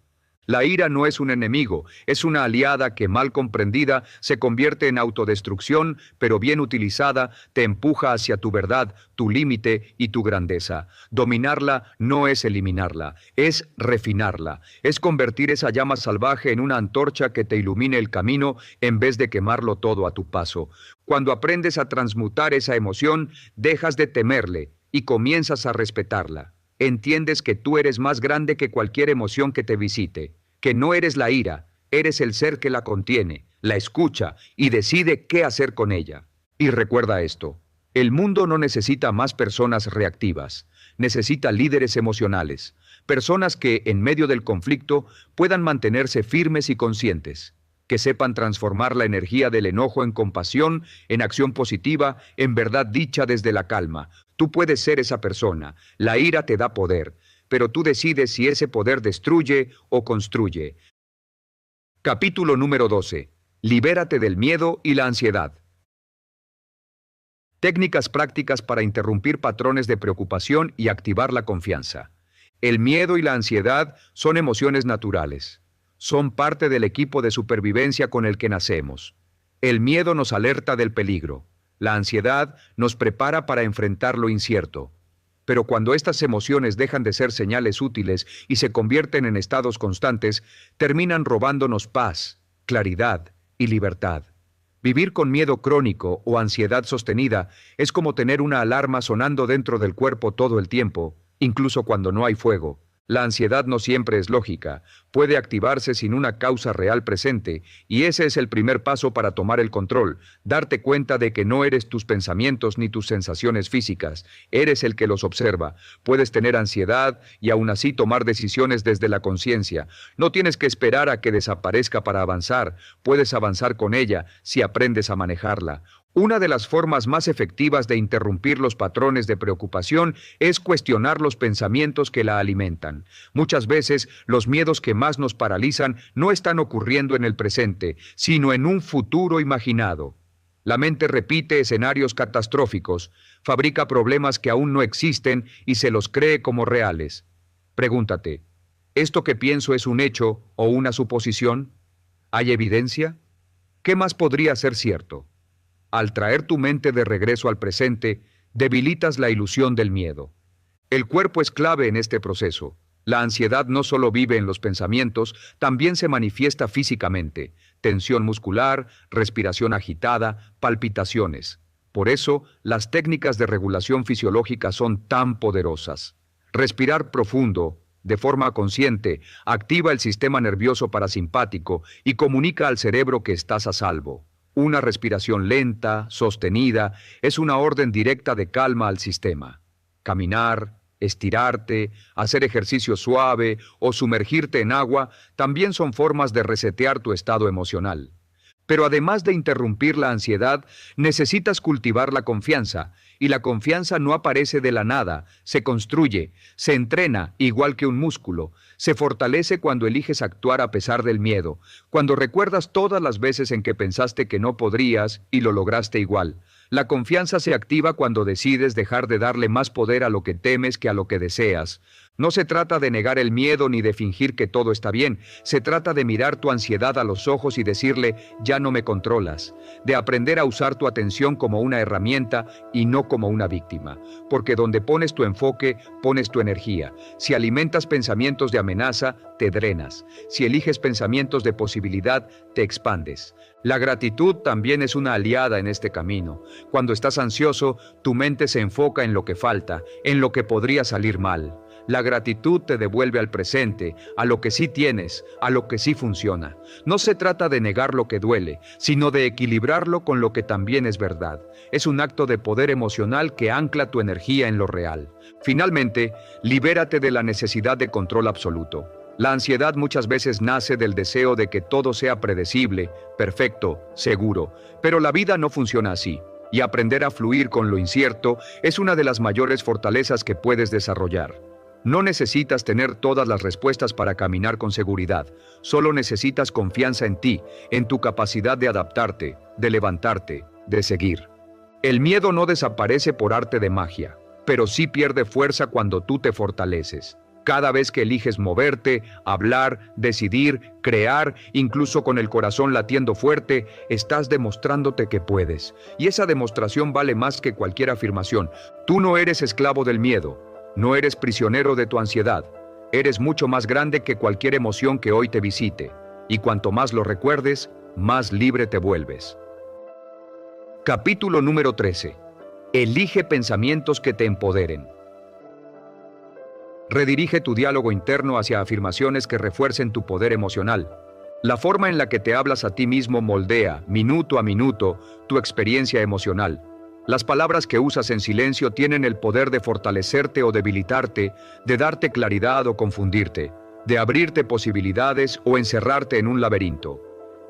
La ira no es un enemigo, es una aliada que, mal comprendida, se convierte en autodestrucción, pero bien utilizada, te empuja hacia tu verdad, tu límite y tu grandeza. Dominarla no es eliminarla, es refinarla, es convertir esa llama salvaje en una antorcha que te ilumine el camino en vez de quemarlo todo a tu paso. Cuando aprendes a transmutar esa emoción, dejas de temerle y comienzas a respetarla. Entiendes que tú eres más grande que cualquier emoción que te visite, que no eres la ira, eres el ser que la contiene, la escucha y decide qué hacer con ella. Y recuerda esto, el mundo no necesita más personas reactivas, necesita líderes emocionales, personas que, en medio del conflicto, puedan mantenerse firmes y conscientes, que sepan transformar la energía del enojo en compasión, en acción positiva, en verdad dicha desde la calma. Tú puedes ser esa persona. La ira te da poder, pero tú decides si ese poder destruye o construye. Capítulo número 12. Libérate del miedo y la ansiedad. Técnicas prácticas para interrumpir patrones de preocupación y activar la confianza. El miedo y la ansiedad son emociones naturales. Son parte del equipo de supervivencia con el que nacemos. El miedo nos alerta del peligro. La ansiedad nos prepara para enfrentar lo incierto. Pero cuando estas emociones dejan de ser señales útiles y se convierten en estados constantes, terminan robándonos paz, claridad y libertad. Vivir con miedo crónico o ansiedad sostenida es como tener una alarma sonando dentro del cuerpo todo el tiempo, incluso cuando no hay fuego. La ansiedad no siempre es lógica, puede activarse sin una causa real presente, y ese es el primer paso para tomar el control, darte cuenta de que no eres tus pensamientos ni tus sensaciones físicas, eres el que los observa. Puedes tener ansiedad y aún así tomar decisiones desde la conciencia. No tienes que esperar a que desaparezca para avanzar, puedes avanzar con ella si aprendes a manejarla. Una de las formas más efectivas de interrumpir los patrones de preocupación es cuestionar los pensamientos que la alimentan. Muchas veces, los miedos que más nos paralizan no están ocurriendo en el presente, sino en un futuro imaginado. La mente repite escenarios catastróficos, fabrica problemas que aún no existen y se los cree como reales. Pregúntate, ¿esto que pienso es un hecho o una suposición? ¿Hay evidencia? ¿Qué más podría ser cierto? Al traer tu mente de regreso al presente, debilitas la ilusión del miedo. El cuerpo es clave en este proceso. La ansiedad no solo vive en los pensamientos, también se manifiesta físicamente. Tensión muscular, respiración agitada, palpitaciones. Por eso, las técnicas de regulación fisiológica son tan poderosas. Respirar profundo, de forma consciente, activa el sistema nervioso parasimpático y comunica al cerebro que estás a salvo. Una respiración lenta, sostenida, es una orden directa de calma al sistema. Caminar, estirarte, hacer ejercicio suave o sumergirte en agua también son formas de resetear tu estado emocional. Pero además de interrumpir la ansiedad, necesitas cultivar la confianza, y la confianza no aparece de la nada, se construye, se entrena igual que un músculo, se fortalece cuando eliges actuar a pesar del miedo, cuando recuerdas todas las veces en que pensaste que no podrías y lo lograste igual. La confianza se activa cuando decides dejar de darle más poder a lo que temes que a lo que deseas. No se trata de negar el miedo ni de fingir que todo está bien. Se trata de mirar tu ansiedad a los ojos y decirle, ya no me controlas. De aprender a usar tu atención como una herramienta y no como una víctima. Porque donde pones tu enfoque, pones tu energía. Si alimentas pensamientos de amenaza, te drenas. Si eliges pensamientos de posibilidad, te expandes. La gratitud también es una aliada en este camino. Cuando estás ansioso, tu mente se enfoca en lo que falta, en lo que podría salir mal. La gratitud te devuelve al presente, a lo que sí tienes, a lo que sí funciona. No se trata de negar lo que duele, sino de equilibrarlo con lo que también es verdad. Es un acto de poder emocional que ancla tu energía en lo real. Finalmente, libérate de la necesidad de control absoluto. La ansiedad muchas veces nace del deseo de que todo sea predecible, perfecto, seguro, pero la vida no funciona así. Y aprender a fluir con lo incierto es una de las mayores fortalezas que puedes desarrollar. No necesitas tener todas las respuestas para caminar con seguridad. Solo necesitas confianza en ti, en tu capacidad de adaptarte, de levantarte, de seguir. El miedo no desaparece por arte de magia, pero sí pierde fuerza cuando tú te fortaleces. Cada vez que eliges moverte, hablar, decidir, crear, incluso con el corazón latiendo fuerte, estás demostrándote que puedes. Y esa demostración vale más que cualquier afirmación. Tú no eres esclavo del miedo. No eres prisionero de tu ansiedad. Eres mucho más grande que cualquier emoción que hoy te visite. Y cuanto más lo recuerdes, más libre te vuelves. Capítulo número 13. Elige pensamientos que te empoderen. Redirige tu diálogo interno hacia afirmaciones que refuercen tu poder emocional. La forma en la que te hablas a ti mismo moldea, minuto a minuto, tu experiencia emocional. Las palabras que usas en silencio tienen el poder de fortalecerte o debilitarte, de darte claridad o confundirte, de abrirte posibilidades o encerrarte en un laberinto.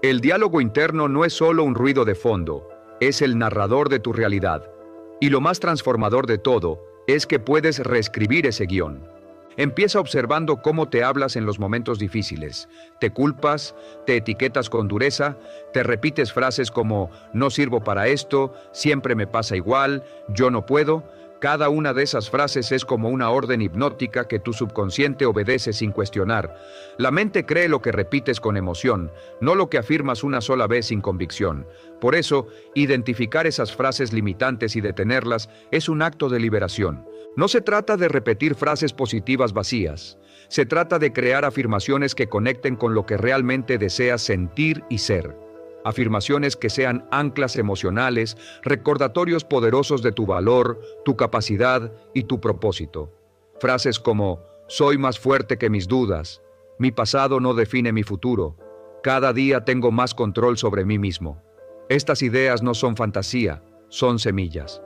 El diálogo interno no es solo un ruido de fondo, es el narrador de tu realidad. Y lo más transformador de todo es que puedes reescribir ese guión. Empieza observando cómo te hablas en los momentos difíciles. Te culpas, te etiquetas con dureza, te repites frases como no sirvo para esto, siempre me pasa igual, yo no puedo. Cada una de esas frases es como una orden hipnótica que tu subconsciente obedece sin cuestionar. La mente cree lo que repites con emoción, no lo que afirmas una sola vez sin convicción. Por eso, identificar esas frases limitantes y detenerlas es un acto de liberación. No se trata de repetir frases positivas vacías. Se trata de crear afirmaciones que conecten con lo que realmente deseas sentir y ser. Afirmaciones que sean anclas emocionales, recordatorios poderosos de tu valor, tu capacidad y tu propósito. Frases como, soy más fuerte que mis dudas, mi pasado no define mi futuro, cada día tengo más control sobre mí mismo. Estas ideas no son fantasía, son semillas.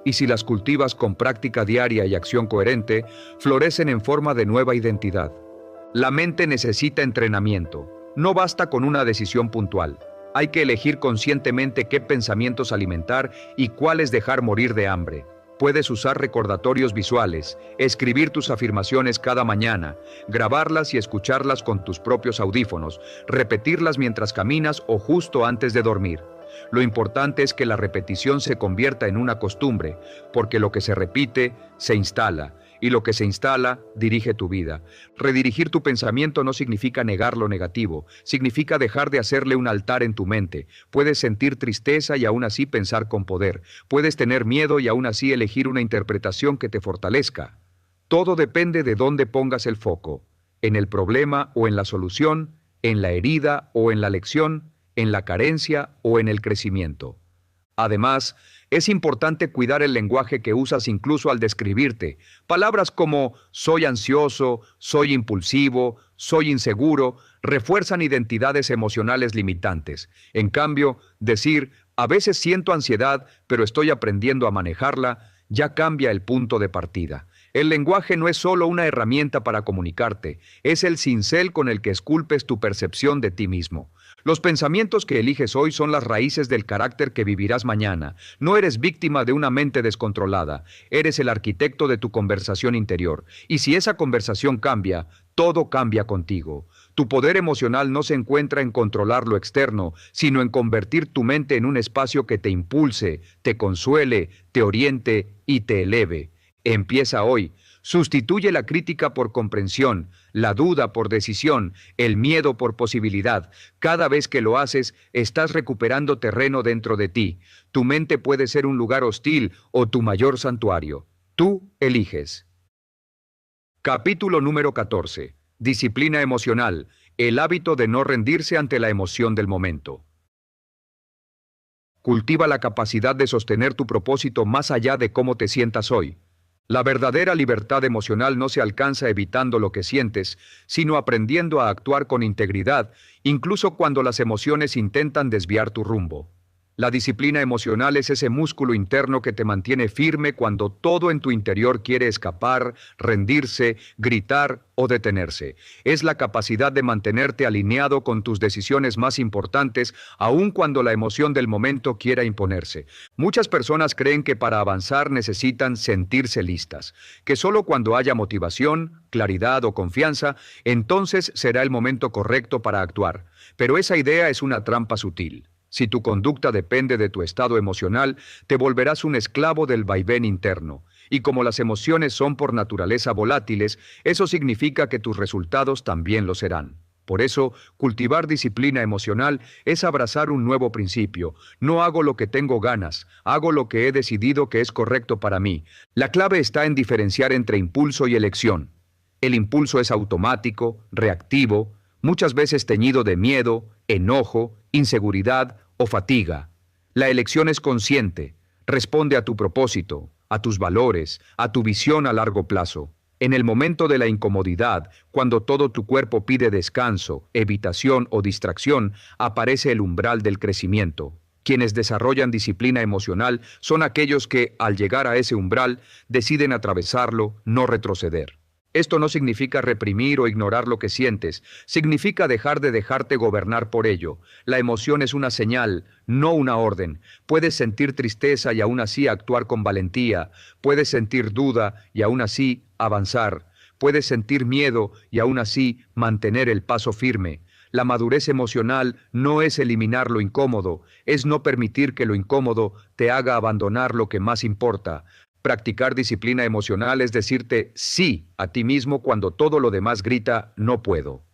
Y si las cultivas con práctica diaria y acción coherente, florecen en forma de nueva identidad. La mente necesita entrenamiento. No basta con una decisión puntual. Hay que elegir conscientemente qué pensamientos alimentar y cuáles dejar morir de hambre. Puedes usar recordatorios visuales, escribir tus afirmaciones cada mañana, grabarlas y escucharlas con tus propios audífonos, repetirlas mientras caminas o justo antes de dormir. Lo importante es que la repetición se convierta en una costumbre, porque lo que se repite, se instala, y lo que se instala, dirige tu vida. Redirigir tu pensamiento no significa negar lo negativo, significa dejar de hacerle un altar en tu mente. Puedes sentir tristeza y aún así pensar con poder. Puedes tener miedo y aún así elegir una interpretación que te fortalezca. Todo depende de dónde pongas el foco, en el problema o en la solución, en la herida o en la lección, en la carencia o en el crecimiento. Además, es importante cuidar el lenguaje que usas incluso al describirte. Palabras como soy ansioso, soy impulsivo, soy inseguro, refuerzan identidades emocionales limitantes. En cambio, decir a veces siento ansiedad, pero estoy aprendiendo a manejarla, ya cambia el punto de partida. El lenguaje no es solo una herramienta para comunicarte, es el cincel con el que esculpes tu percepción de ti mismo. Los pensamientos que eliges hoy son las raíces del carácter que vivirás mañana. No eres víctima de una mente descontrolada, eres el arquitecto de tu conversación interior. Y si esa conversación cambia, todo cambia contigo. Tu poder emocional no se encuentra en controlar lo externo, sino en convertir tu mente en un espacio que te impulse, te consuele, te oriente y te eleve. Empieza hoy. Sustituye la crítica por comprensión, la duda por decisión, el miedo por posibilidad. Cada vez que lo haces, estás recuperando terreno dentro de ti. Tu mente puede ser un lugar hostil o tu mayor santuario. Tú eliges. Capítulo número 14. Disciplina emocional. El hábito de no rendirse ante la emoción del momento. Cultiva la capacidad de sostener tu propósito más allá de cómo te sientas hoy. La verdadera libertad emocional no se alcanza evitando lo que sientes, sino aprendiendo a actuar con integridad, incluso cuando las emociones intentan desviar tu rumbo. La disciplina emocional es ese músculo interno que te mantiene firme cuando todo en tu interior quiere escapar, rendirse, gritar o detenerse. Es la capacidad de mantenerte alineado con tus decisiones más importantes, aun cuando la emoción del momento quiera imponerse. Muchas personas creen que para avanzar necesitan sentirse listas, que solo cuando haya motivación, claridad o confianza, entonces será el momento correcto para actuar. Pero esa idea es una trampa sutil. Si tu conducta depende de tu estado emocional, te volverás un esclavo del vaivén interno. Y como las emociones son por naturaleza volátiles, eso significa que tus resultados también lo serán. Por eso, cultivar disciplina emocional es abrazar un nuevo principio. No hago lo que tengo ganas, hago lo que he decidido que es correcto para mí. La clave está en diferenciar entre impulso y elección. El impulso es automático, reactivo, muchas veces teñido de miedo, enojo, inseguridad o fatiga. La elección es consciente, responde a tu propósito, a tus valores, a tu visión a largo plazo. En el momento de la incomodidad, cuando todo tu cuerpo pide descanso, evitación o distracción, aparece el umbral del crecimiento. Quienes desarrollan disciplina emocional son aquellos que, al llegar a ese umbral, deciden atravesarlo, no retroceder. Esto no significa reprimir o ignorar lo que sientes, significa dejar de dejarte gobernar por ello. La emoción es una señal, no una orden. Puedes sentir tristeza y aún así actuar con valentía. Puedes sentir duda y aún así avanzar. Puedes sentir miedo y aún así mantener el paso firme. La madurez emocional no es eliminar lo incómodo, es no permitir que lo incómodo te haga abandonar lo que más importa. Practicar disciplina emocional es decirte sí a ti mismo cuando todo lo demás grita no puedo.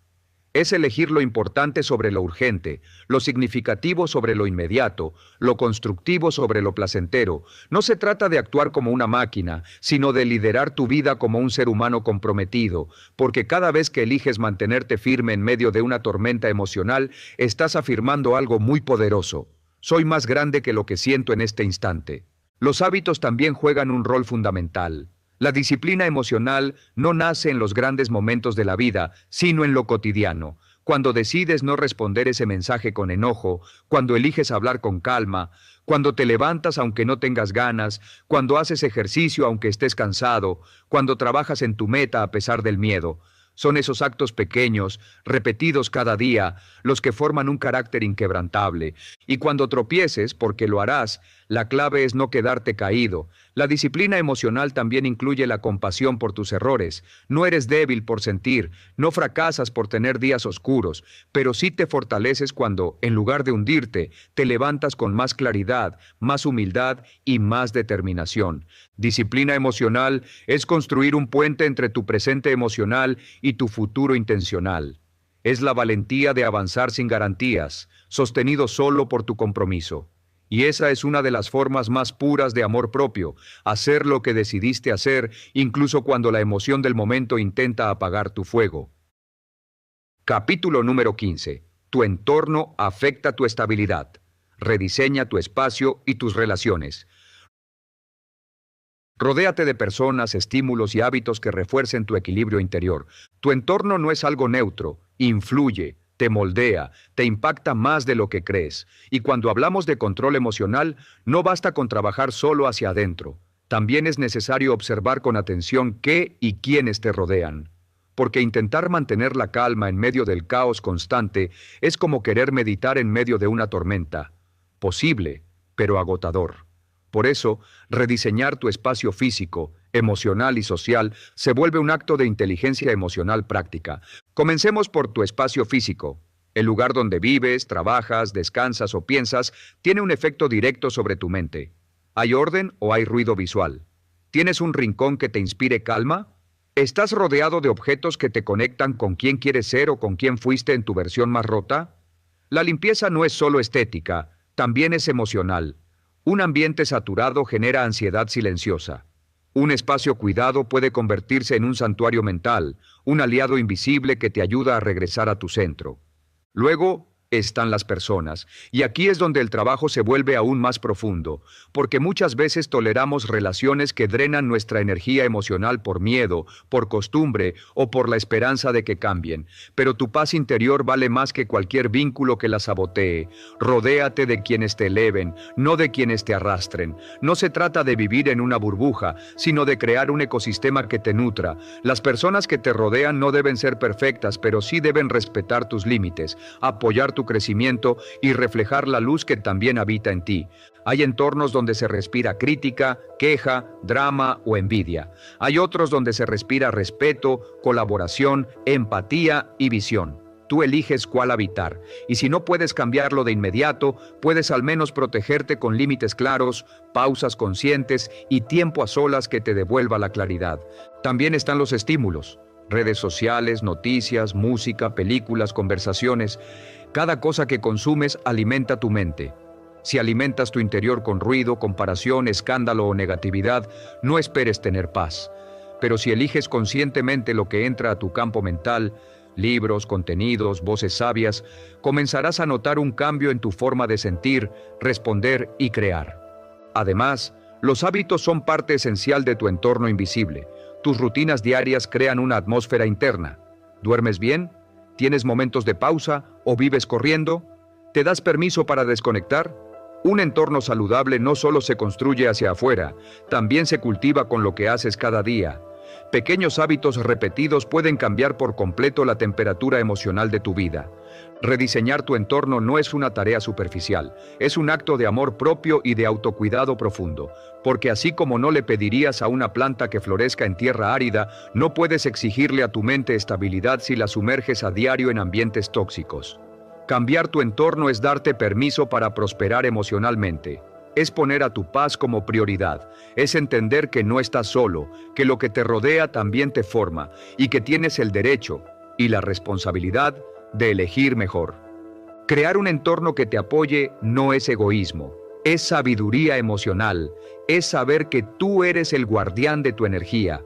Es elegir lo importante sobre lo urgente, lo significativo sobre lo inmediato, lo constructivo sobre lo placentero. No se trata de actuar como una máquina, sino de liderar tu vida como un ser humano comprometido, porque cada vez que eliges mantenerte firme en medio de una tormenta emocional, estás afirmando algo muy poderoso. Soy más grande que lo que siento en este instante. Los hábitos también juegan un rol fundamental. La disciplina emocional no nace en los grandes momentos de la vida, sino en lo cotidiano. Cuando decides no responder ese mensaje con enojo, cuando eliges hablar con calma, cuando te levantas aunque no tengas ganas, cuando haces ejercicio aunque estés cansado, cuando trabajas en tu meta a pesar del miedo. Son esos actos pequeños, repetidos cada día, los que forman un carácter inquebrantable. Y cuando tropieces, porque lo harás, la clave es no quedarte caído. La disciplina emocional también incluye la compasión por tus errores. No eres débil por sentir, no fracasas por tener días oscuros, pero sí te fortaleces cuando, en lugar de hundirte, te levantas con más claridad, más humildad y más determinación. Disciplina emocional es construir un puente entre tu presente emocional y tu futuro intencional. Es la valentía de avanzar sin garantías, sostenido solo por tu compromiso. Y esa es una de las formas más puras de amor propio, hacer lo que decidiste hacer, incluso cuando la emoción del momento intenta apagar tu fuego. Capítulo número 15. Tu entorno afecta tu estabilidad. Rediseña tu espacio y tus relaciones. Rodéate de personas, estímulos y hábitos que refuercen tu equilibrio interior. Tu entorno no es algo neutro, influye, te moldea, te impacta más de lo que crees. Y cuando hablamos de control emocional, no basta con trabajar solo hacia adentro. También es necesario observar con atención qué y quiénes te rodean. Porque intentar mantener la calma en medio del caos constante es como querer meditar en medio de una tormenta. Posible, pero agotador. Por eso, rediseñar tu espacio físico, emocional y social se vuelve un acto de inteligencia emocional práctica. Comencemos por tu espacio físico. El lugar donde vives, trabajas, descansas o piensas tiene un efecto directo sobre tu mente. ¿Hay orden o hay ruido visual? ¿Tienes un rincón que te inspire calma? ¿Estás rodeado de objetos que te conectan con quién quieres ser o con quién fuiste en tu versión más rota? La limpieza no es solo estética, también es emocional. Un ambiente saturado genera ansiedad silenciosa. Un espacio cuidado puede convertirse en un santuario mental, un aliado invisible que te ayuda a regresar a tu centro. Luego están las personas, y aquí es donde el trabajo se vuelve aún más profundo, porque muchas veces toleramos relaciones que drenan nuestra energía emocional por miedo, por costumbre o por la esperanza de que cambien, pero tu paz interior vale más que cualquier vínculo que la sabotee. Rodéate de quienes te eleven, no de quienes te arrastren. No se trata de vivir en una burbuja, sino de crear un ecosistema que te nutra. Las personas que te rodean no deben ser perfectas, pero sí deben respetar tus límites, apoyar tu crecimiento y reflejar la luz que también habita en ti. Hay entornos donde se respira crítica, queja, drama o envidia. Hay otros donde se respira respeto, colaboración, empatía y visión. Tú eliges cuál habitar, y si no puedes cambiarlo de inmediato, puedes al menos protegerte con límites claros, pausas conscientes y tiempo a solas que te devuelva la claridad. También están los estímulos. Redes sociales, noticias, música, películas, conversaciones. Cada cosa que consumes alimenta tu mente. Si alimentas tu interior con ruido, comparación, escándalo o negatividad, no esperes tener paz. Pero si eliges conscientemente lo que entra a tu campo mental, libros, contenidos, voces sabias, comenzarás a notar un cambio en tu forma de sentir, responder y crear. Además, los hábitos son parte esencial de tu entorno invisible. Tus rutinas diarias crean una atmósfera interna. ¿Duermes bien? ¿Tienes momentos de pausa o vives corriendo? ¿Te das permiso para desconectar? Un entorno saludable no solo se construye hacia afuera, también se cultiva con lo que haces cada día. Pequeños hábitos repetidos pueden cambiar por completo la temperatura emocional de tu vida. Rediseñar tu entorno no es una tarea superficial, es un acto de amor propio y de autocuidado profundo, porque así como no le pedirías a una planta que florezca en tierra árida, no puedes exigirle a tu mente estabilidad si la sumerges a diario en ambientes tóxicos. Cambiar tu entorno es darte permiso para prosperar emocionalmente. Es poner a tu paz como prioridad, es entender que no estás solo, que lo que te rodea también te forma y que tienes el derecho y la responsabilidad de elegir mejor. Crear un entorno que te apoye no es egoísmo, es sabiduría emocional, es saber que tú eres el guardián de tu energía.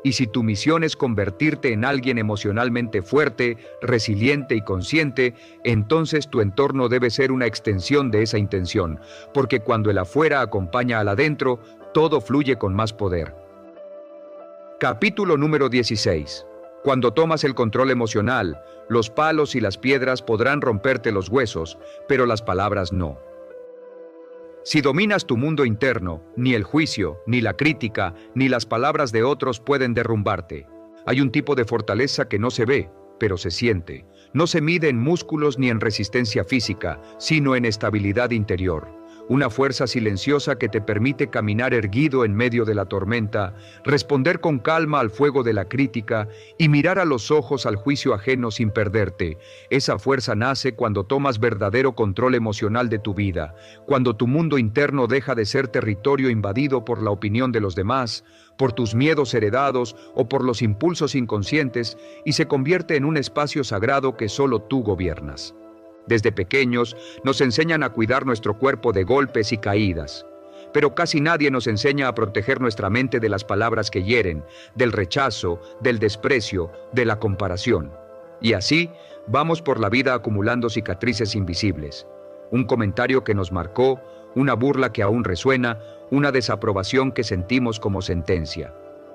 Y si tu misión es convertirte en alguien emocionalmente fuerte, resiliente y consciente, entonces tu entorno debe ser una extensión de esa intención, porque cuando el afuera acompaña al adentro, todo fluye con más poder. Capítulo número 16. Cuando tomas el control emocional, los palos y las piedras podrán romperte los huesos, pero las palabras no. Si dominas tu mundo interno, ni el juicio, ni la crítica, ni las palabras de otros pueden derrumbarte. Hay un tipo de fortaleza que no se ve, pero se siente. No se mide en músculos ni en resistencia física, sino en estabilidad interior. Una fuerza silenciosa que te permite caminar erguido en medio de la tormenta, responder con calma al fuego de la crítica y mirar a los ojos al juicio ajeno sin perderte. Esa fuerza nace cuando tomas verdadero control emocional de tu vida, cuando tu mundo interno deja de ser territorio invadido por la opinión de los demás, por tus miedos heredados o por los impulsos inconscientes y se convierte en un espacio sagrado que solo tú gobiernas. Desde pequeños nos enseñan a cuidar nuestro cuerpo de golpes y caídas, pero casi nadie nos enseña a proteger nuestra mente de las palabras que hieren, del rechazo, del desprecio, de la comparación. Y así vamos por la vida acumulando cicatrices invisibles. Un comentario que nos marcó, una burla que aún resuena, una desaprobación que sentimos como sentencia.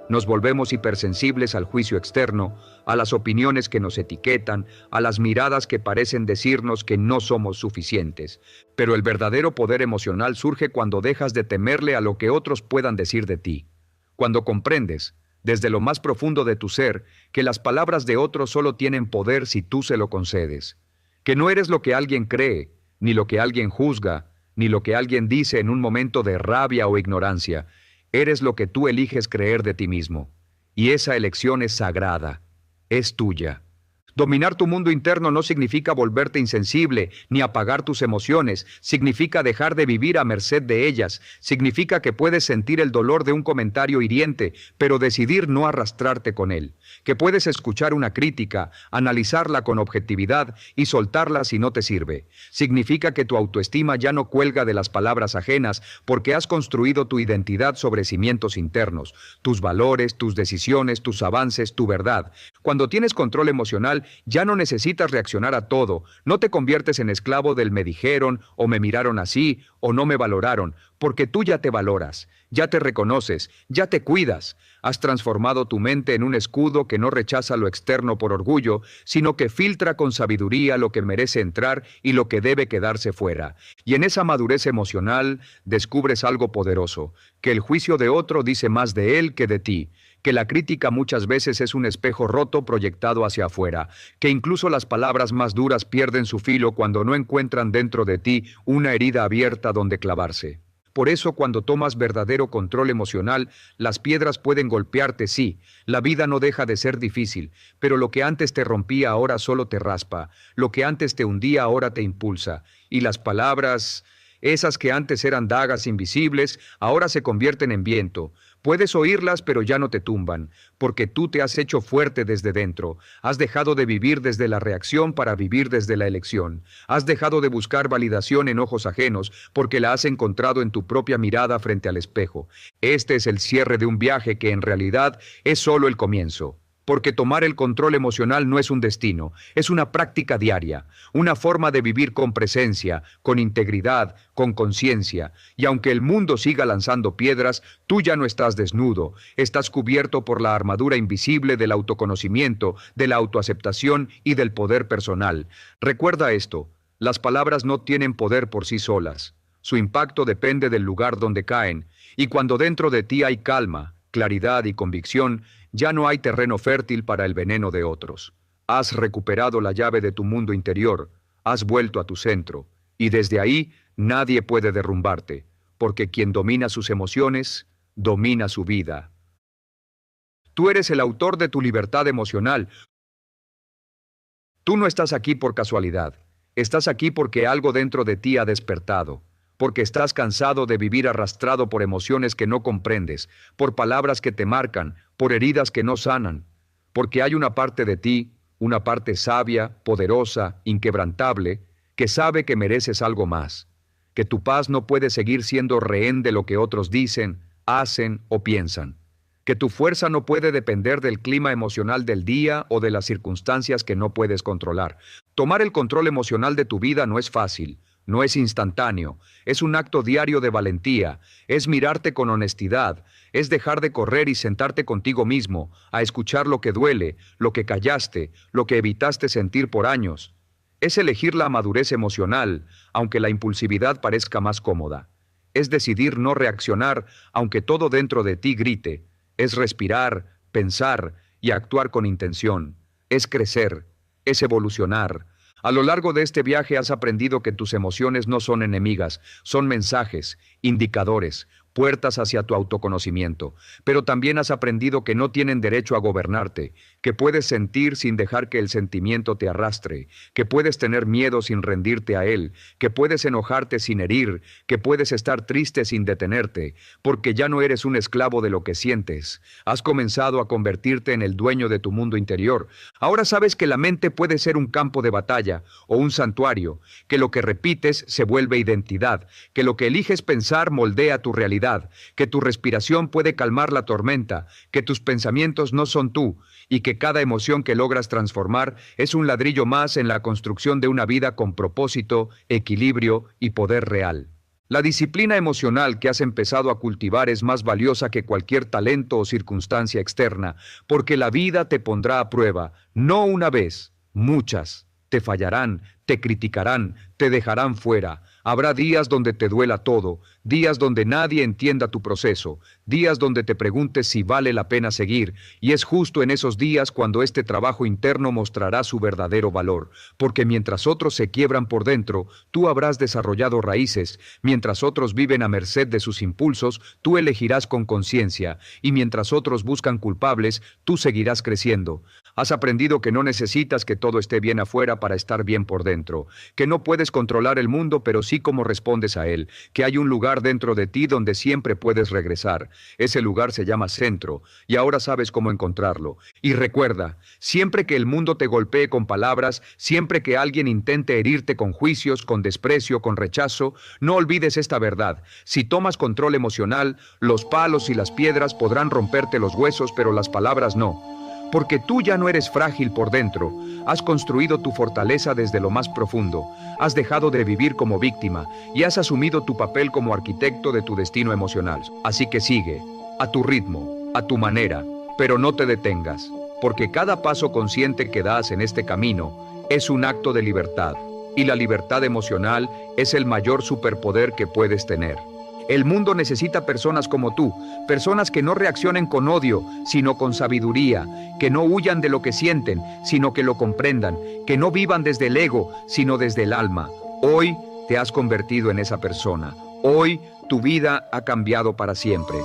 Nos volvemos hipersensibles al juicio externo, a las opiniones que nos etiquetan, a las miradas que parecen decirnos que no somos suficientes. Pero el verdadero poder emocional surge cuando dejas de temerle a lo que otros puedan decir de ti. Cuando comprendes, desde lo más profundo de tu ser, que las palabras de otros solo tienen poder si tú se lo concedes. Que no eres lo que alguien cree, ni lo que alguien juzga, ni lo que alguien dice en un momento de rabia o ignorancia. Eres lo que tú eliges creer de ti mismo. Y esa elección es sagrada, es tuya. Dominar tu mundo interno no significa volverte insensible ni apagar tus emociones, significa dejar de vivir a merced de ellas, significa que puedes sentir el dolor de un comentario hiriente, pero decidir no arrastrarte con él, que puedes escuchar una crítica, analizarla con objetividad y soltarla si no te sirve. Significa que tu autoestima ya no cuelga de las palabras ajenas porque has construido tu identidad sobre cimientos internos, tus valores, tus decisiones, tus avances, tu verdad. Cuando tienes control emocional, ya no necesitas reaccionar a todo, no te conviertes en esclavo del me dijeron o me miraron así o no me valoraron, porque tú ya te valoras, ya te reconoces, ya te cuidas. Has transformado tu mente en un escudo que no rechaza lo externo por orgullo, sino que filtra con sabiduría lo que merece entrar y lo que debe quedarse fuera. Y en esa madurez emocional descubres algo poderoso, que el juicio de otro dice más de él que de ti, que la crítica muchas veces es un espejo roto proyectado hacia afuera, que incluso las palabras más duras pierden su filo cuando no encuentran dentro de ti una herida abierta donde clavarse. Por eso, cuando tomas verdadero control emocional, las piedras pueden golpearte, sí, la vida no deja de ser difícil, pero lo que antes te rompía ahora solo te raspa, lo que antes te hundía ahora te impulsa, y las palabras, esas que antes eran dagas invisibles, ahora se convierten en viento. Puedes oírlas, pero ya no te tumban, porque tú te has hecho fuerte desde dentro. Has dejado de vivir desde la reacción para vivir desde la elección. Has dejado de buscar validación en ojos ajenos, porque la has encontrado en tu propia mirada frente al espejo. Este es el cierre de un viaje que en realidad es solo el comienzo. Porque tomar el control emocional no es un destino, es una práctica diaria, una forma de vivir con presencia, con integridad, con conciencia. Y aunque el mundo siga lanzando piedras, tú ya no estás desnudo, estás cubierto por la armadura invisible del autoconocimiento, de la autoaceptación y del poder personal. Recuerda esto, las palabras no tienen poder por sí solas. Su impacto depende del lugar donde caen, y cuando dentro de ti hay calma, claridad y convicción, ya no hay terreno fértil para el veneno de otros. Has recuperado la llave de tu mundo interior, has vuelto a tu centro, y desde ahí nadie puede derrumbarte, porque quien domina sus emociones, domina su vida. Tú eres el autor de tu libertad emocional. Tú no estás aquí por casualidad, estás aquí porque algo dentro de ti ha despertado. Porque estás cansado de vivir arrastrado por emociones que no comprendes, por palabras que te marcan, por heridas que no sanan. Porque hay una parte de ti, una parte sabia, poderosa, inquebrantable, que sabe que mereces algo más, que tu paz no puede seguir siendo rehén de lo que otros dicen, hacen o piensan, que tu fuerza no puede depender del clima emocional del día o de las circunstancias que no puedes controlar. Tomar el control emocional de tu vida no es fácil. No es instantáneo, es un acto diario de valentía, es mirarte con honestidad, es dejar de correr y sentarte contigo mismo, a escuchar lo que duele, lo que callaste, lo que evitaste sentir por años. Es elegir la madurez emocional, aunque la impulsividad parezca más cómoda. Es decidir no reaccionar, aunque todo dentro de ti grite. Es respirar, pensar y actuar con intención. Es crecer, es evolucionar. A lo largo de este viaje has aprendido que tus emociones no son enemigas, son mensajes, indicadores, puertas hacia tu autoconocimiento. Pero también has aprendido que no tienen derecho a gobernarte, que puedes sentir sin dejar que el sentimiento te arrastre, que puedes tener miedo sin rendirte a él, que puedes enojarte sin herir, que puedes estar triste sin detenerte, porque ya no eres un esclavo de lo que sientes. Has comenzado a convertirte en el dueño de tu mundo interior. Ahora sabes que la mente puede ser un campo de batalla o un santuario, que lo que repites se vuelve identidad, que lo que eliges pensar moldea tu realidad, que tu respiración puede calmar la tormenta, que tus pensamientos no son tú, y que cada emoción que logras transformar es un ladrillo más en la construcción de una vida con propósito, equilibrio y poder real. La disciplina emocional que has empezado a cultivar es más valiosa que cualquier talento o circunstancia externa, porque la vida te pondrá a prueba, no una vez, muchas. Te fallarán, te criticarán, te dejarán fuera. Habrá días donde te duela todo, días donde nadie entienda tu proceso, días donde te preguntes si vale la pena seguir, y es justo en esos días cuando este trabajo interno mostrará su verdadero valor, porque mientras otros se quiebran por dentro, tú habrás desarrollado raíces, mientras otros viven a merced de sus impulsos, tú elegirás con conciencia, y mientras otros buscan culpables, tú seguirás creciendo. Has aprendido que no necesitas que todo esté bien afuera para estar bien por dentro, que no puedes controlar el mundo, pero sí cómo respondes a él, que hay un lugar dentro de ti donde siempre puedes regresar. Ese lugar se llama centro, y ahora sabes cómo encontrarlo. Y recuerda, siempre que el mundo te golpee con palabras, siempre que alguien intente herirte con juicios, con desprecio, con rechazo, no olvides esta verdad. Si tomas control emocional, los palos y las piedras podrán romperte los huesos, pero las palabras no. Porque tú ya no eres frágil por dentro, has construido tu fortaleza desde lo más profundo, has dejado de vivir como víctima y has asumido tu papel como arquitecto de tu destino emocional. Así que sigue, a tu ritmo, a tu manera, pero no te detengas, porque cada paso consciente que das en este camino es un acto de libertad, y la libertad emocional es el mayor superpoder que puedes tener. El mundo necesita personas como tú, personas que no reaccionen con odio, sino con sabiduría, que no huyan de lo que sienten, sino que lo comprendan, que no vivan desde el ego, sino desde el alma. Hoy te has convertido en esa persona. Hoy tu vida ha cambiado para siempre.